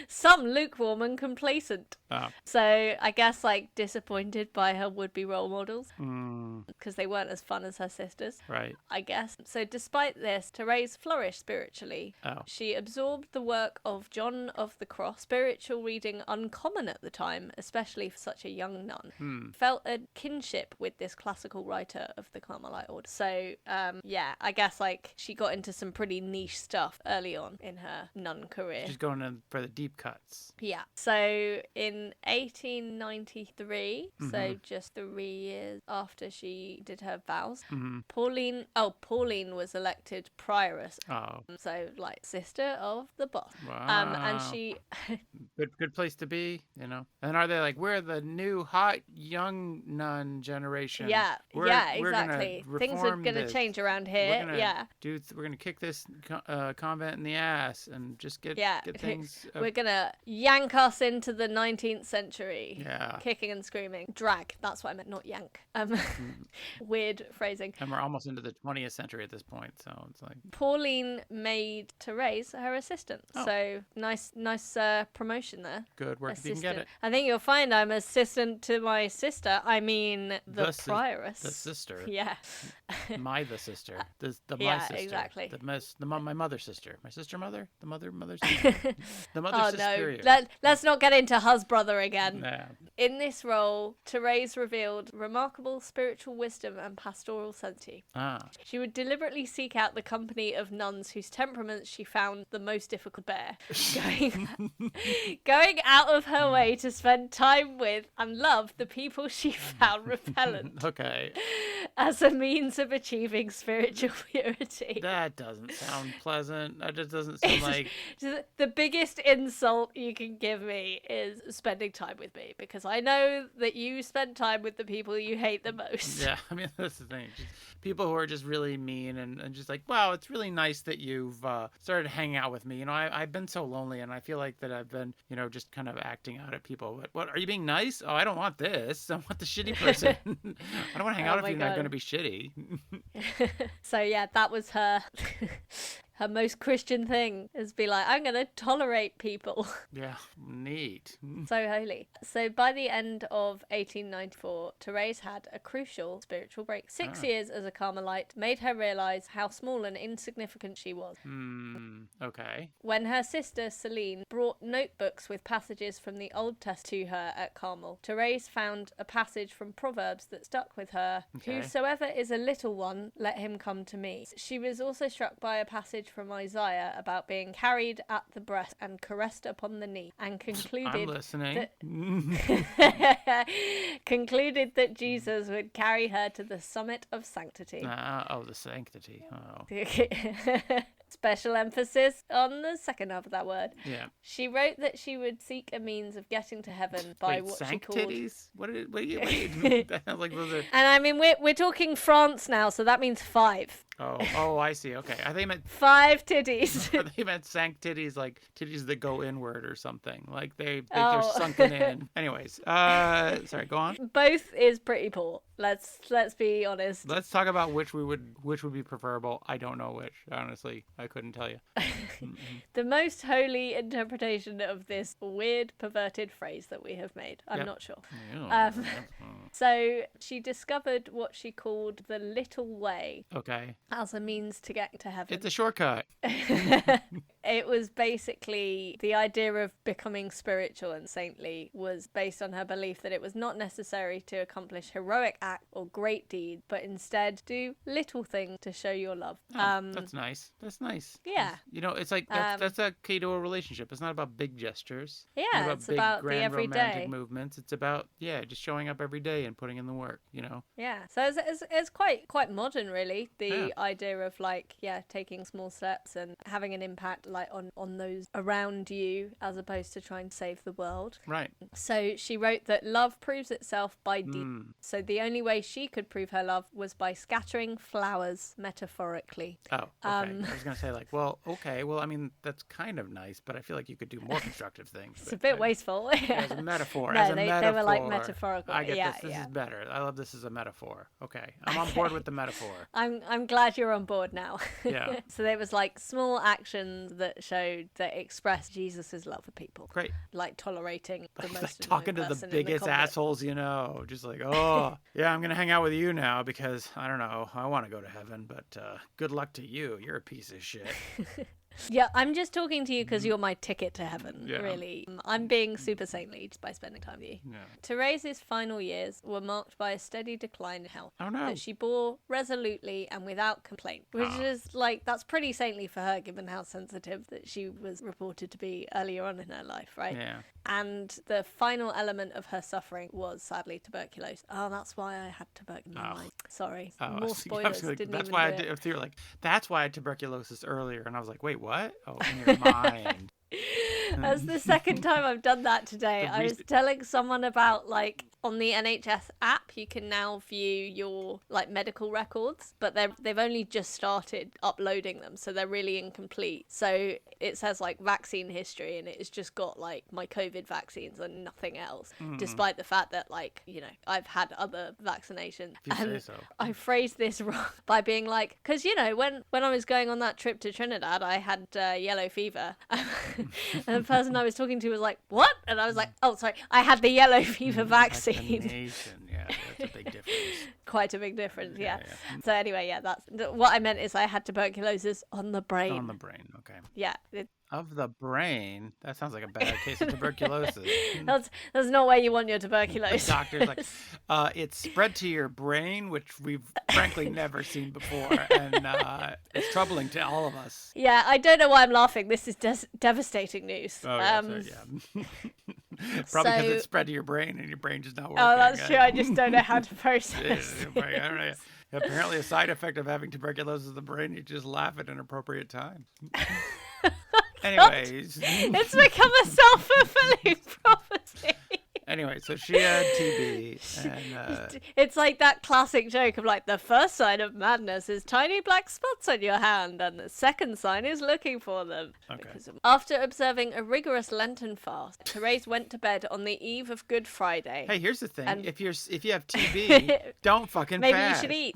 Some lukewarm and complacent. Oh. So I guess like disappointed by her would-be role models Mm, because they weren't as fun as her sisters. right. I guess. So despite this, Therese flourished spiritually. Oh. She absorbed the work of John of the Cross, spiritual reading uncommon at the time, especially for such a young nun. Felt a kinship with this classical writer of the Carmelite order. So, yeah, I guess like she got into some pretty niche stuff early on in her nun career. She's going in for the deep cuts. Yeah. So in 1893, so just 3 years after she did her vows, Pauline was elected prioress. Oh. So like sister of the boss. Wow. And she Good place to be, you know. And are they like, we're the new hot young nun generation? yeah, We're exactly. Gonna Things are reform going to this. change around here. We're gonna kick this convent in the ass and just get things. We're going to yank us into the 19th century. Yeah. Kicking and screaming. Drag. That's what I meant, not yank. Weird phrasing. And we're almost into the 20th century at this point, so it's like. Pauline made Therese her assistant. Oh. So nice promotion there. Good work if you can get it. I think you'll find I'm assistant to my sister. I mean the prioress. The sister. Yeah. The sister. The Yeah, my sister. exactly. My mother's sister. My sister mother? The mother's sister. The mother's sister. No. Let's not get into husbrother again. Yeah. In this role, Therese revealed remarkable spiritual wisdom and pastoral sensitivity. She would deliberately seek out the company of nuns whose temperaments she found the most difficult to bear, going out of her way to spend time with and love the people she found repellent. Okay. As a means of achieving spiritual purity. That doesn't sound pleasant. That just doesn't sound like... The biggest insult you can give me is spending time with me, because I know that you spend time with the people you hate the most. Yeah, I mean, that's the thing. Just people who are just really mean and just like, wow, it's really nice that you've started hanging out with me. You know, I've been so lonely, and I feel like that I've been, you know, just kind of acting out at people. What are you being nice? Oh, I don't want this. I want the shitty person. I don't want to hang out if you're not going to be shitty. So yeah, that was her her most Christian thing, is be like, I'm going to tolerate people. Yeah, neat. So holy. So by the end of 1894, Therese had a crucial spiritual break. 6 years as a Carmelite made her realise how small and insignificant she was. Okay. When her sister Celine brought notebooks with passages from the Old Testament to her at Carmel, Therese found a passage from Proverbs that stuck with her. Okay. Whosoever is a little one, let him come to me. She was also struck by a passage from Isaiah about being carried at the breast and caressed upon the knee, and concluded I'm listening. concluded that Jesus would carry her to the summit of sanctity. The sanctity. Oh. Special emphasis on the second half of that word. Yeah. She wrote that she would seek a means of getting to heaven by what she called... What do you mean? That sounds like those are... And I mean, we're talking France now, so that means 5. Oh, I see. Okay. I think I meant 5 titties. they meant sanctitties, like titties that go inward or something. Like they're sunken in. Anyways, sorry, go on. Both is pretty poor. Let's be honest. Let's talk about which would be preferable. I don't know which. Honestly, I couldn't tell you. The most holy interpretation of this weird, perverted phrase that we have made. I'm not sure. So she discovered what she called the little way Okay. as a means to get to heaven. It's a shortcut. It was basically the idea of becoming spiritual and saintly was based on her belief that it was not necessary to accomplish heroic acts or great deeds, but instead do little things to show your love. That's nice. That's nice. Yeah. You know, it's like that's a key to a relationship. It's not about big gestures. Yeah, it's about grand the everyday romantic movements. It's about just showing up every day and putting in the work. You know. Yeah, so it's quite modern, really. The idea of like taking small steps and having an impact like on those around you as opposed to trying to save the world. Right. So she wrote that love proves itself by deed. So the only way she could prove her love was by scattering flowers metaphorically. Oh, okay. I was gonna say like, well, okay, well, I mean that's kind of nice, but I feel like you could do more constructive things. It's a bit wasteful. As a metaphor. No, as a they metaphor. were like metaphorical. I get this. This is better. I love this as a metaphor. Okay, I'm on board with the metaphor. I'm glad you're on board now. Yeah. So there was like small actions that showed that expressed Jesus's love for people. Great. Like tolerating the most like talking to the biggest assholes you know, just like, oh yeah, I'm gonna hang out with you now because I don't know, I want to go to heaven, but good luck to you. You're a piece of shit. Yeah, I'm just talking to you because you're my ticket to heaven, really. I'm being super saintly just by spending time with you. Yeah. Therese's final years were marked by a steady decline in health that she bore resolutely and without complaint, which is like, that's pretty saintly for her given how sensitive that she was reported to be earlier on in her life, right? Yeah. And the final element of her suffering was sadly tuberculosis. Oh, that's why I had tuberculosis. Sorry. More spoilers. Like, didn't that's even why do it. you're like, that's why I had tuberculosis earlier, and I was like, wait, what? Oh, in your mind. That's the second time I've done that today. I was telling someone about like on the NHS app you can now view your like medical records, but they've only just started uploading them, so they're really incomplete. So it says like vaccine history and it's just got like my COVID vaccines and nothing else, despite the fact that like, you know, I've had other vaccinations. If you say so. I phrased this wrong by being like, because you know when I was going on that trip to Trinidad I had yellow fever and the person I was talking to was like, what? And I was like, oh sorry, I had the yellow fever vaccine. Yeah, that's a big difference. Quite a big difference, yeah. So anyway, that's what I meant is I had tuberculosis on the brain. On the brain, okay. Yeah. Of the brain? That sounds like a bad case of tuberculosis. That's not where you want your tuberculosis. The doctor's like, it's spread to your brain, which we've frankly never seen before, and it's troubling to all of us. Yeah, I don't know why I'm laughing. This is devastating news. Oh, yeah. Probably because it's spread to your brain, and your brain just not working. Oh, that's true. I just don't know how to process. I don't know. Apparently, a side effect of having tuberculosis in the brain, you just laugh at inappropriate times. Anyways. It's become a self-fulfilling prophecy. Anyway, so she had TB. And, it's like that classic joke of like, the first sign of madness is tiny black spots on your hand, and the second sign is looking for them. Okay. After observing a rigorous Lenten fast, Therese went to bed on the eve of Good Friday. Hey, here's the thing. If you have TB, don't fucking maybe fast. You should eat.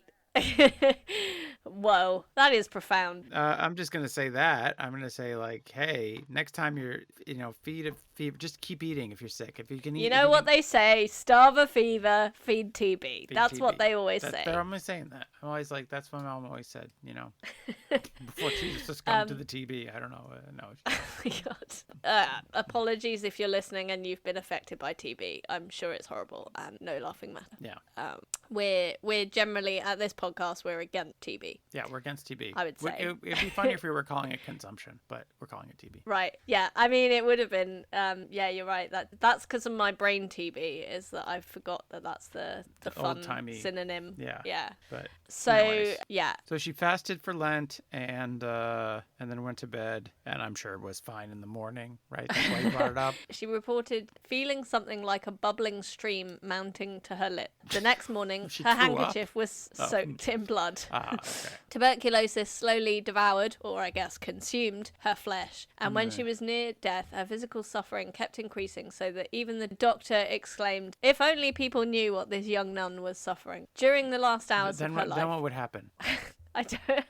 Whoa, that is profound. I'm just gonna say that. I'm gonna say like, hey, next time you're, feed, just keep eating if you're sick. If you can eat. You know what they say: starve a fever, feed TB. That's TB. What they always say. I'm always saying that. I'm always like, that's what my mom always said. Before she succumbed to the TB. I don't know. No. God. Apologies if you're listening and you've been affected by TB. I'm sure it's horrible and no laughing matter. Yeah. We're generally at this podcast we're against TB. Yeah, we're against TB. I would say it'd be funny if we were calling it consumption, but we're calling it TB. Right. Yeah. I mean, it would have been. Yeah, you're right. That's because of my brain TB. Is that I forgot that's the fun old-timey synonym. Yeah. Yeah. But so anyways. Yeah. So she fasted for Lent and then went to bed, and I'm sure it was fine in the morning. Right. That's why you brought it up. She reported feeling something like a bubbling stream mounting to her lip. The next morning, her handkerchief was soaked in blood. Okay. Tuberculosis slowly devoured, or I guess consumed, her flesh. And when she was near death, her physical suffering kept increasing so that even the doctor exclaimed, if only people knew what this young nun was suffering. During the last hours of her life. Then what would happen?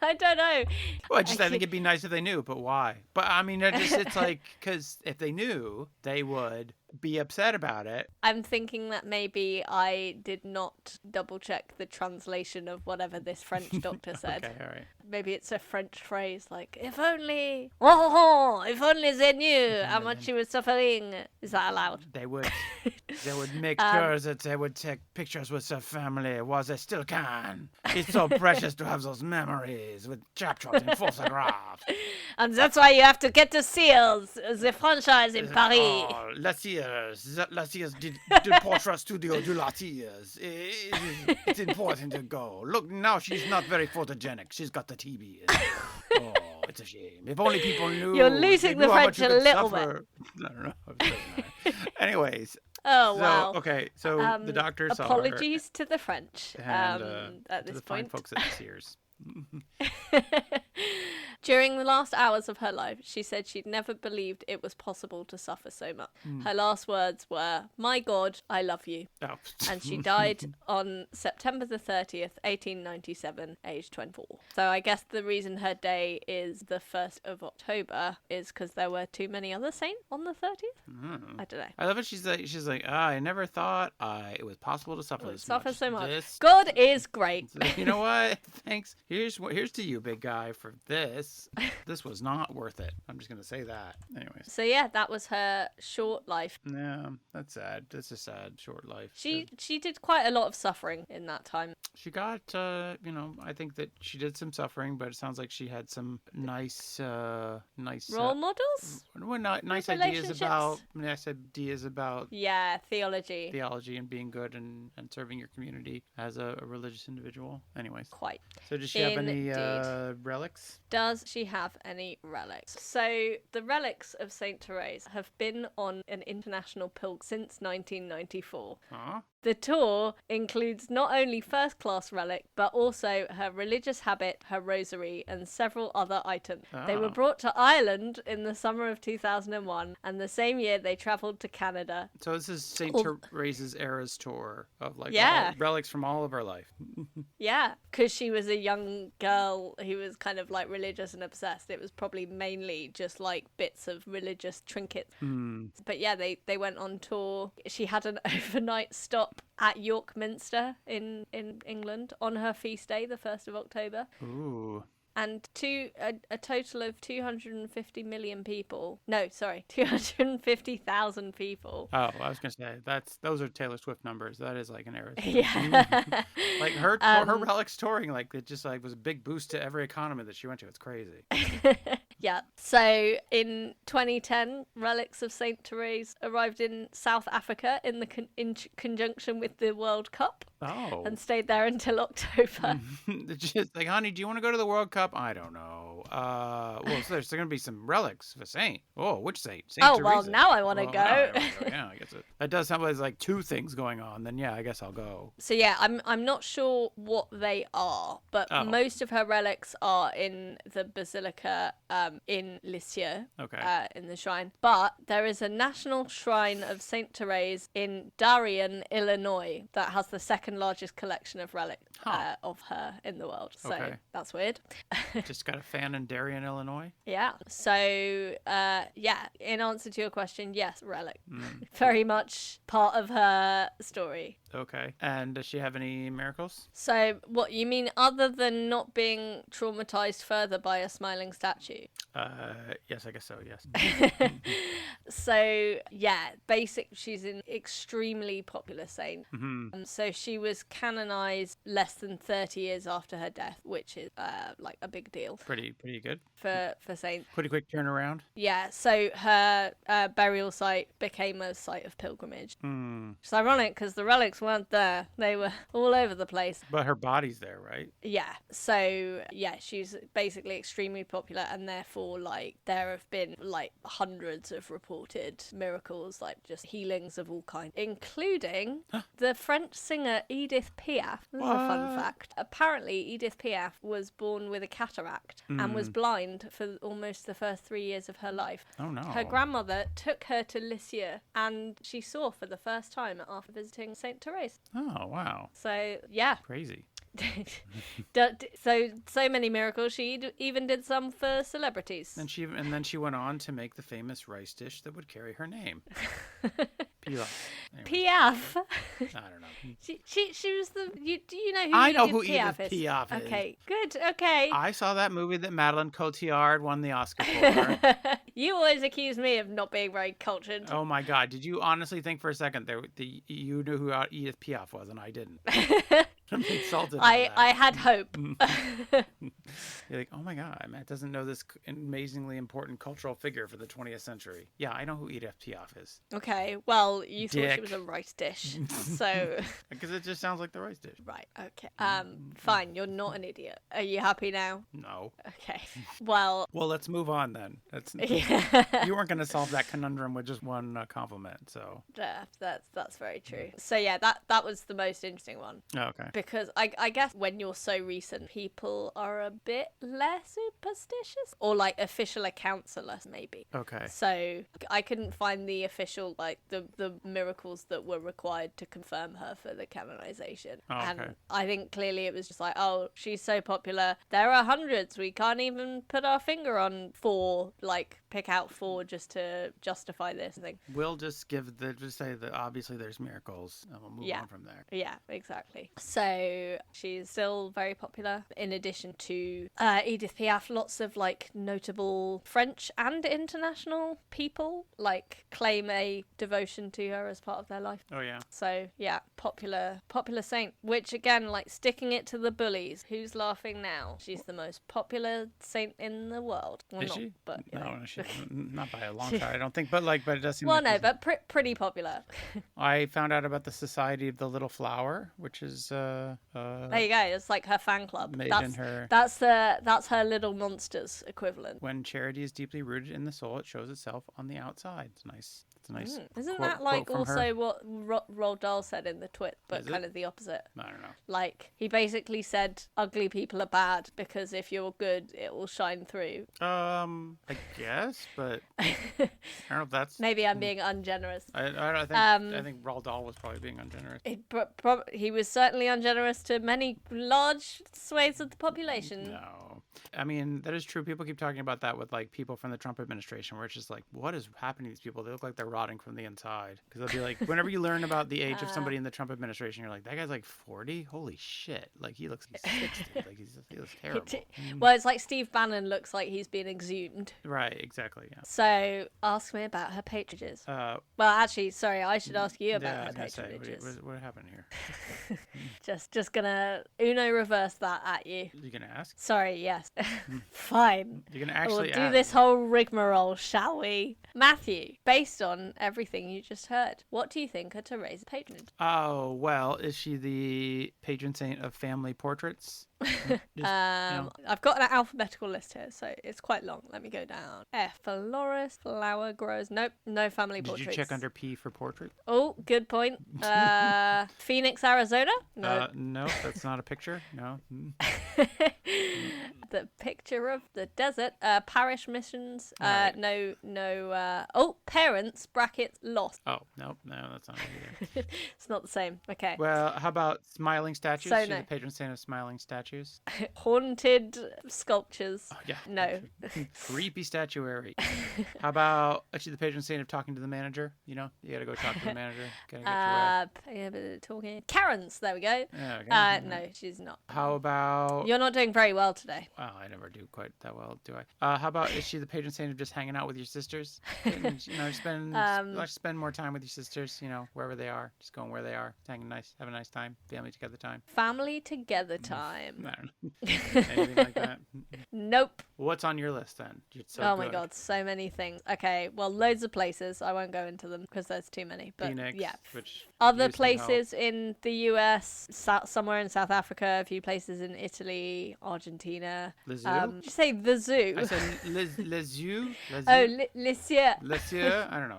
I don't know. Well, I think it'd be nice if they knew, but why? But I mean, it's like, because if they knew, they would be upset about it. I'm thinking that maybe I did not double check the translation of whatever this French doctor said. Okay, all right. Maybe it's a French phrase like, if only, oh, if only they knew how much she was suffering. Is that allowed? They would make sure that they would take pictures with their family while they still can. It's so precious to have those memories with captured in photographs. And that's why you have to get the seals, the franchise in Paris. Oh, Lasiers did Portrait Studio du Lasiers. It's important to go. Look, now she's not very photogenic. She's got the TB. Oh, it's a shame. If only people knew. You're losing the French a little bit. I don't know. Anyways. Oh, wow. Okay, so the doctor saw her. Apologies to the French And, at to this the fine point. folks at the Sears. During the last hours of her life, she said she'd never believed it was possible to suffer so much. Her last words were, "My God, I love you." Oh. And she died on September the 30th, 1897, aged 24. So I guess the reason her day is the 1st of October is because there were too many other saints on the 30th? I don't know. I love it. She's like, I never thought it was possible to suffer so much. This... God is great. You know what? Thanks. Here's to you, big guy, for this. This was not worth it. I'm just gonna say that. Anyways. So yeah, that was her short life. Yeah, that's sad. That's a sad short life. She did quite a lot of suffering in that time. She got, I think that she did some suffering, but it sounds like she had some nice role models. Well, nice ideas about. Yeah, theology And being good and serving your community as a religious individual. Anyways. Quite. So does she have any relics? Does she have any relics? So the relics of Saint Therese have been on an international pilgrimage since 1994. Huh? The tour includes not only first-class relic, but also her religious habit, her rosary, and several other items. Oh. They were brought to Ireland in the summer of 2001, and the same year they travelled to Canada. So this is Saint Therese's Eras tour of all relics from all of her life. Yeah, because she was a young girl who was kind of like religious and obsessed. It was probably mainly just like bits of religious trinkets. But yeah, they went on tour. She had an overnight stop at York Minster in England on her feast day, the 1st of October. Ooh. And a total of 250 million people. No, sorry, 250,000 people. Oh, I was gonna say those are Taylor Swift numbers. That is like an era. Yeah. Like her relics touring, like it just like was a big boost to every economy that she went to. It's crazy. Yeah. So in 2010, relics of Saint Therese arrived in South Africa in conjunction with the World Cup. Oh. And stayed there until October. Just like, honey, do you want to go to the World Cup? I don't know. Well, so there's going to be some relics of a saint. Oh, which saint? Saint Teresa. Well, now I want to go. Yeah, I guess that does sound like there's like two things going on. Then yeah, I guess I'll go. So yeah, I'm not sure what they are, but most of her relics are in the Basilica in Lisieux. Okay. In the shrine. But there is a national shrine of Saint Therese in Darien, Illinois, that has the second largest collection of relics of her in the world. So that's weird. Just got a fan in Darien, Illinois. Yeah. So in answer to your question, yes, relic. Very much part of her story. Okay. And does she have any miracles? So what you mean, other than not being traumatized further by a smiling statue? Yes, I guess so. Yes. So yeah, she's an extremely popular saint. So she was canonized less than 30 years after her death, which is like a big deal. Pretty good for saints. Pretty quick turnaround. Yeah. So her burial site became a site of pilgrimage. It's ironic because the relics weren't there; they were all over the place. But her body's there, right? Yeah. So yeah, she's basically extremely popular, and therefore, like, there have been like hundreds of reported miracles, like just healings of all kinds, including the French singer Edith Piaf. This is a fun fact. Apparently, Edith Piaf was born with a cataract and was blind for almost the first 3 years of her life. Oh no. Her grandmother took her to Lisieux, and she saw for the first time after visiting Saint Therese. Oh wow. So yeah. Crazy. So many miracles. Even did some for celebrities. And then she went on to make the famous rice dish that would carry her name. Pilaf. Piaf. I don't know. She was the. Do you know who? I know who Piaf Edith is? Piaf is. Okay, good. Okay. I saw that movie that Madeleine Cotillard won the Oscar for. You always accuse me of not being very cultured. Oh my God! Did you honestly think for a second you knew who Edith Piaf was and I didn't? I'm insulted. I had hope. You're like, oh my God, Matt doesn't know this amazingly important cultural figure for the 20th century. Yeah, I know who Edith Piaf is. Okay, well, you thought Dick. she was a rice dish, so. Because it just sounds like the rice dish. Right. Okay. Fine. You're not an idiot. Are you happy now? No. Okay. Well. Well, let's move on then. Yeah. You weren't going to solve that conundrum with just one compliment, so. Yeah, that's very true. So yeah, that was the most interesting one. Oh, okay. Because I guess when you're so recent, people are a bit less superstitious, or like official accounts are less, maybe. Okay. So I couldn't find the official like the miracles that were required to confirm her for the canonization. Oh, okay. And I think clearly it was just like, oh, she's so popular. There are hundreds. We can't even put our finger on 4, like pick out 4 just to justify this thing. We'll just say that obviously there's miracles, and we'll move on from there. Yeah, exactly. So she's still very popular. In addition to Edith Piaf, lots of like notable French and international people like claim a devotion to her as part of their life. Oh yeah. So yeah, popular saint. Which again, like sticking it to the bullies. Who's laughing now? She's the most popular saint in the world. Well, Is she? But no, she's not by a long shot, I don't think. But it does seem. Well, like no, but pretty popular. I found out about the Society of the Little Flower, which is there you go. It's like her fan club. Made That's in her. that's her Little Monsters equivalent. When charity is deeply rooted in the soul, it shows itself on the outside. It's nice. It's a nice. Isn't quote, that like quote from also her. what Roald Dahl said in the twit, but kind of the opposite? I don't know. Like he basically said, ugly people are bad because if you're good, it will shine through. I guess, but I don't know if that's. Maybe I'm being ungenerous. I think Roald Dahl was probably being ungenerous. He was certainly ungenerous to many large swathes of the population. No. I mean, that is true. People keep talking about that with like people from the Trump administration, where it's just like, what is happening to these people? They look like they're rotting from the inside. Because they'll be like, whenever you learn about the age of somebody in the Trump administration, you're like, that guy's like 40? Holy shit. Like, he looks 60. Like, he looks terrible. Well, it's like Steve Bannon looks like he's been exhumed. Right, exactly. Yeah. So, ask me about her patronages. Well, actually, sorry, I should ask you about her patronages. What happened here? Just gonna Uno reverse that at you. You gonna ask? Sorry, yes. Fine. You're gonna actually We'll do this whole rigmarole, shall we? Matthew, based on everything you just heard, what do you think of Therese's patronage? Oh, well, is she the patron saint of family portraits? I've got an alphabetical list here, so it's quite long. Let me go down. F for Loris, flower grows. Nope, no family portraits. Did you check under P for portrait? Oh, good point. Phoenix, Arizona? No. No, that's not a picture. No. The picture of the desert. Parish missions. Right. No. Oh, parents, brackets, lost. Oh, no, that's not it either. It's not the same. Okay. Well, how about smiling statues? So She's no. the patron saint of smiling statues. Haunted sculptures. Oh, yeah. No. Creepy statuary. How about actually the patron saint of talking to the manager? You know, you gotta go talk to the manager. Gotta get your talking. Karen's. There we go. Yeah, okay. No, she's not. How about? You're not doing very well today. Well, I never do quite that well, do I? How about is she the patron saint of just hanging out with your sisters? Spend more time with your sisters. You know, wherever they are, just going where they are, hanging nice, have a nice time, family together time. Family together time. I don't know. Anything like that? Nope. What's on your list then? My god, so many things. Okay, well, loads of places. I won't go into them because there's too many. But Phoenix, yeah, which other places in the US, somewhere in South Africa, a few places in Italy, Argentina. The zoo? Did you say the zoo? I said les yeux. Oh, Lisieux. Lisieux? I don't know.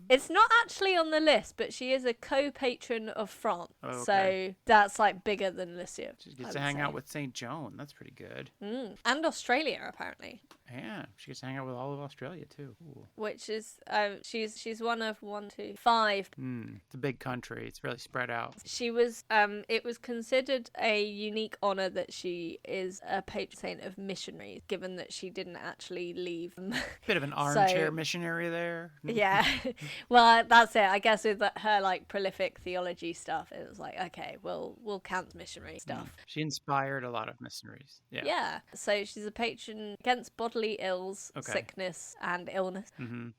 It's not actually on the list, but she is a co-patron of France. Oh, okay. So that's like bigger than Lisieux. She gets to hang out with St. Joan. That's pretty good. And Australia, apparently. Yeah, she gets to hang out with all of Australia too. Ooh. Which is, she's one of 5. It's a big country. It's really spread out. She was, it was considered a unique honor that she is a patron saint of missionaries, given that she didn't actually leave. Bit of an armchair missionary there. Yeah. Well, that's it. I guess with her like prolific theology stuff, it was like, okay, we'll count missionary stuff. She inspired a lot of missionaries. Yeah. Yeah. So she's a patron against bodily ills, sickness, and illness.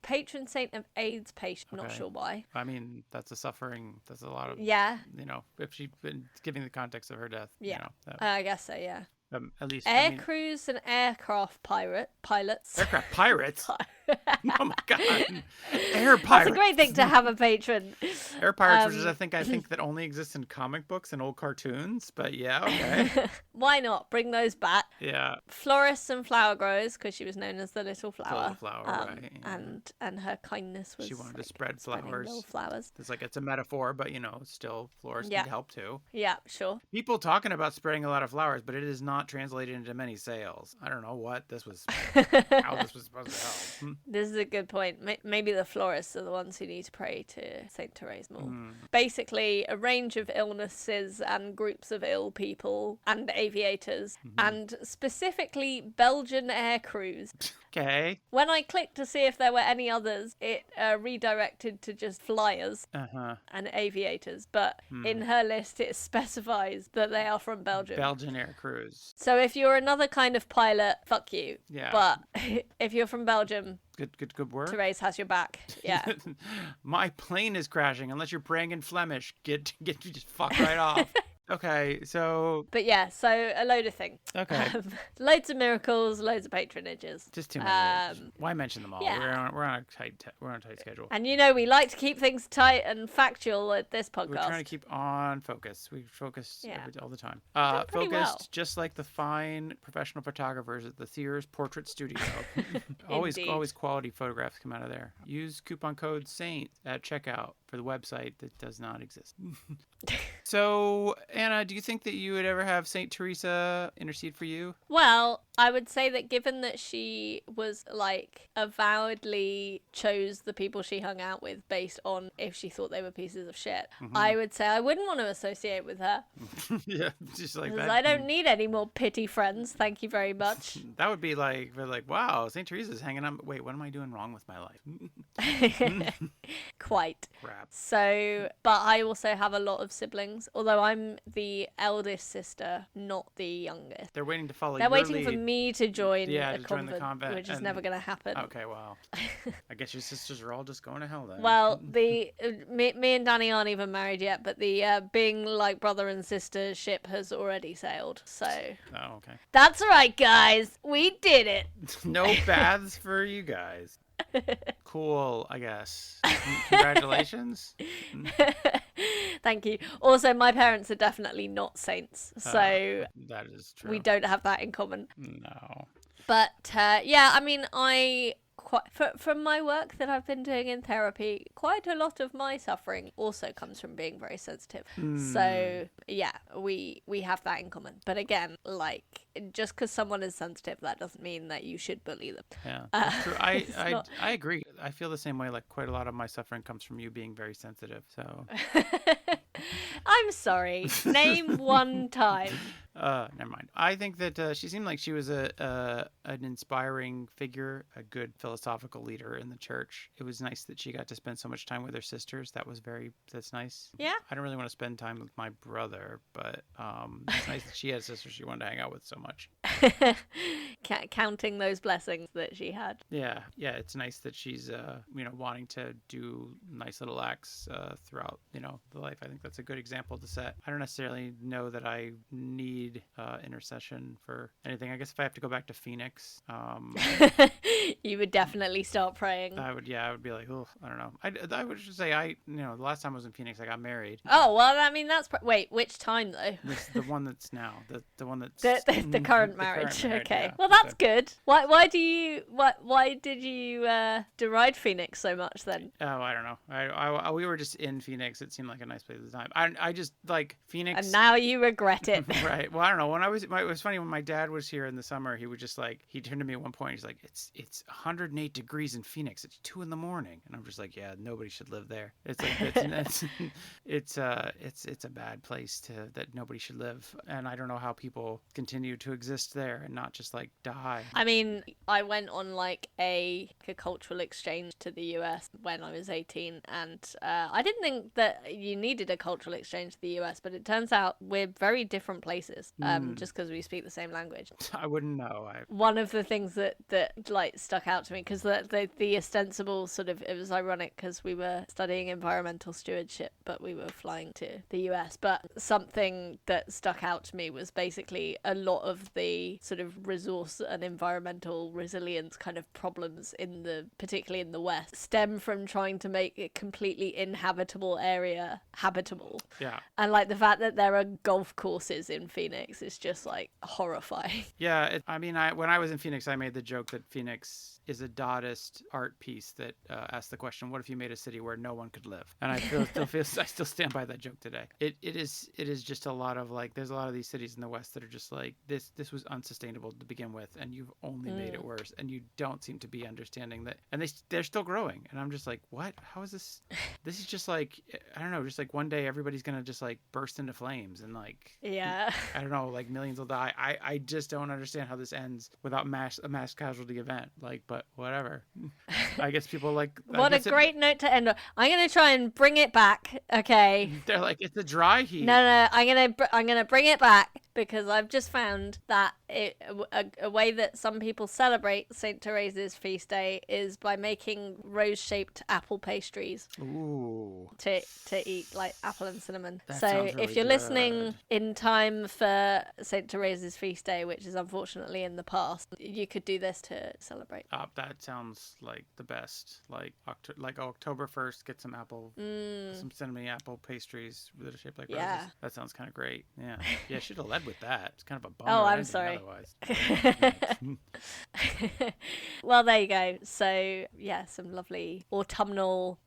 Patron saint of AIDS patients. Not sure why. I mean, that's a suffering. That's a lot of. Yeah. You know, if she's been giving the context of her death. Yeah. You know, I guess so. Yeah. At least crews and aircraft pilots. Aircraft pirates. Oh my god, air pirates. That's a great thing to have a patron. Air pirates, which is I think that only exists in comic books and old cartoons. But yeah, okay. Why not bring those back? Yeah. Florists and flower growers, because she was known as the little flower. Little flower, right? Yeah. And her kindness was. She wanted to spread flowers. Little flowers. It's a metaphor, but still florists need help too. Yeah, sure. People talking about spreading a lot of flowers, but it is not translated into many sales. I don't know what this was. How this was supposed to help. This is a good point. Maybe the florists are the ones who need to pray to Saint Therese more. Basically, a range of illnesses and groups of ill people and aviators, and specifically Belgian air crews. Okay. When I clicked to see if there were any others, it redirected to just flyers and aviators. But in her list, it specifies that they are from Belgium. Belgian air crews. So if you're another kind of pilot, fuck you. Yeah. But if you're from Belgium, good work. Therese has your back. Yeah. My plane is crashing. Unless you're praying in Flemish, get just fuck right off. Okay, so... But yeah, so a load of things. Okay. Loads of miracles, loads of patronages. Just too many. Why mention them all? Yeah. We're on a tight schedule. And we like to keep things tight and factual at this podcast. We're trying to keep on focus. We focus all the time. Focused, well. Just like the fine professional photographers at the Sears Portrait Studio. always quality photographs come out of there. Use coupon code SAINT at checkout for the website that does not exist. So, Anna, do you think that you would ever have Saint Teresa intercede for you? Well, I would say that given that she was like avowedly chose the people she hung out with based on if she thought they were pieces of shit, I would say I wouldn't want to associate with her. Yeah, just like that. I don't need any more pity friends. Thank you very much. That would be like, wow, Saint Teresa's hanging out. Wait, what am I doing wrong with my life? Quite. Crap. So, but I also have a lot of siblings, although I'm the eldest sister, not the youngest. They're waiting to follow They're your waiting lead. for me to join join the convent, which is never going to happen. Okay, well, I guess your sisters are all just going to hell then. Well, me and Danny aren't even married yet, but the being like brother and sister ship has already sailed. So. Oh, okay. That's right, guys. We did it. No baths for you guys. Cool, I guess. Congratulations. Thank you. Also, my parents are definitely not saints, so that is true. We don't have that in common. No. But yeah, I mean, from my work that I've been doing in therapy, quite a lot of my suffering also comes from being very sensitive. So yeah, we have that in common. But again, like, just because someone is sensitive, that doesn't mean that you should bully them. Yeah, that's true. I agree. I feel the same way. Like, quite a lot of my suffering comes from you being very sensitive. So I'm sorry. Name one time. Never mind. I think that she seemed like she was an inspiring figure, a good philosophical leader in the church. It was nice that she got to spend so much time with her sisters. That's nice. Yeah. I don't really want to spend time with my brother, but it's nice that she had sisters she wanted to hang out with so much. Counting those blessings that she had. Yeah. It's nice that she's wanting to do nice little acts throughout the life. I think that's a good example to set. I don't necessarily know that I need need intercession for anything. I guess if I have to go back to Phoenix, You would definitely start praying. I would be like, oh, I don't know. I would just say the last time I was in Phoenix, I got married. Oh, well, I mean, wait, which time though? The one that's now, the one that's the current marriage. Current Okay. yeah, well, that's good. Why did you deride Phoenix so much then? Oh, I don't know. We were just in Phoenix. It seemed like a nice place at the time. I just like Phoenix. And now you regret it. Right. Well, I don't know. It was funny when my dad was here in the summer. He would just like, he turned to me at one point. He's like, it's 108 degrees in Phoenix. It's 2 a.m. And I'm just like, yeah, nobody should live there. It's like it's a bad place that nobody should live. And I don't know how people continue to exist there and not just like die. I mean, I went on like a cultural exchange to the US when I was 18, and I didn't think that you needed a cultural exchange to the US, but it turns out we're very different places, just because we speak the same language. I wouldn't know. One of the things that like stuck out to me, because the ostensible sort of, it was ironic because we were studying environmental stewardship, but we were flying to the US. But something that stuck out to me was basically a lot of the sort of resource and environmental resilience kind of problems particularly in the West, stem from trying to make a completely inhabitable area habitable. Yeah. And like the fact that there are golf courses in Phoenix is just like horrifying. Yeah. When I was in Phoenix, I made the joke that Phoenix is a Dadaist art piece that asked the question, what if you made a city where no one could live? And I still stand by that joke today. It is just a lot of like, there's a lot of these cities in the West that are just like, this was unsustainable to begin with, and you've only made it worse, and you don't seem to be understanding that, and they're still growing, and I'm just like, what? How is this? This is just like, I don't know, just like one day everybody's gonna just like burst into flames, and like, yeah, I don't know, like millions will die. I just don't understand how this ends without a mass casualty event. Like, but whatever. I guess people like. What a great note to end on. I'm gonna try and bring it back. Okay. They're like, it's a dry heat. No. I'm gonna bring it back, because I've just found that a way that some people celebrate Saint Therese's feast day is by making rose-shaped apple pastries. Ooh. To eat, like apple and cinnamon. That so sounds really if you're good. listening in time for Saint Therese's feast day, which is unfortunately in the past, you could do this to celebrate. That sounds like the best. Like October 1st, get some some cinnamon apple pastries that are shaped like roses. Yeah. That sounds kind of great. Yeah. Yeah, should have led with that. It's kind of a bummer. Oh, I'm ending sorry. Otherwise. Well, there you go. So yeah, some lovely autumnal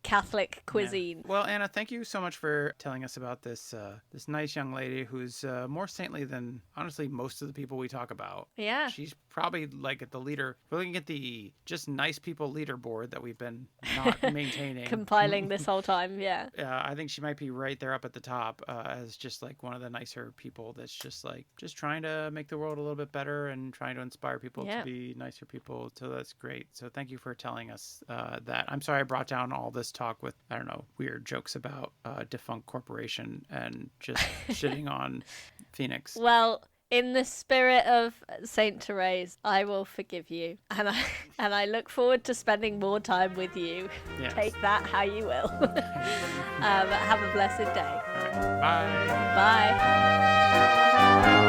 Catholic cuisine. Yeah. Well, Anna, thank you so much for telling us about this nice young lady who's more saintly than honestly most of the people we talk about. Yeah. She's probably like at the leader. We're looking at the just nice people leaderboard that we've been not maintaining, compiling this whole time. Yeah. I think she might be right there up at the top as just like one of the nicer people that's just trying to make the world a little bit better and trying to inspire people to be nicer people. So that's great. So thank you for telling us that. I'm sorry I brought down all this talk with, I don't know, weird jokes about defunct corporation and just shitting on Phoenix. Well, in the spirit of Saint Therese, I will forgive you, and I look forward to spending more time with you. Yes. Take that how you will. Have a blessed day. All right. Bye. Bye.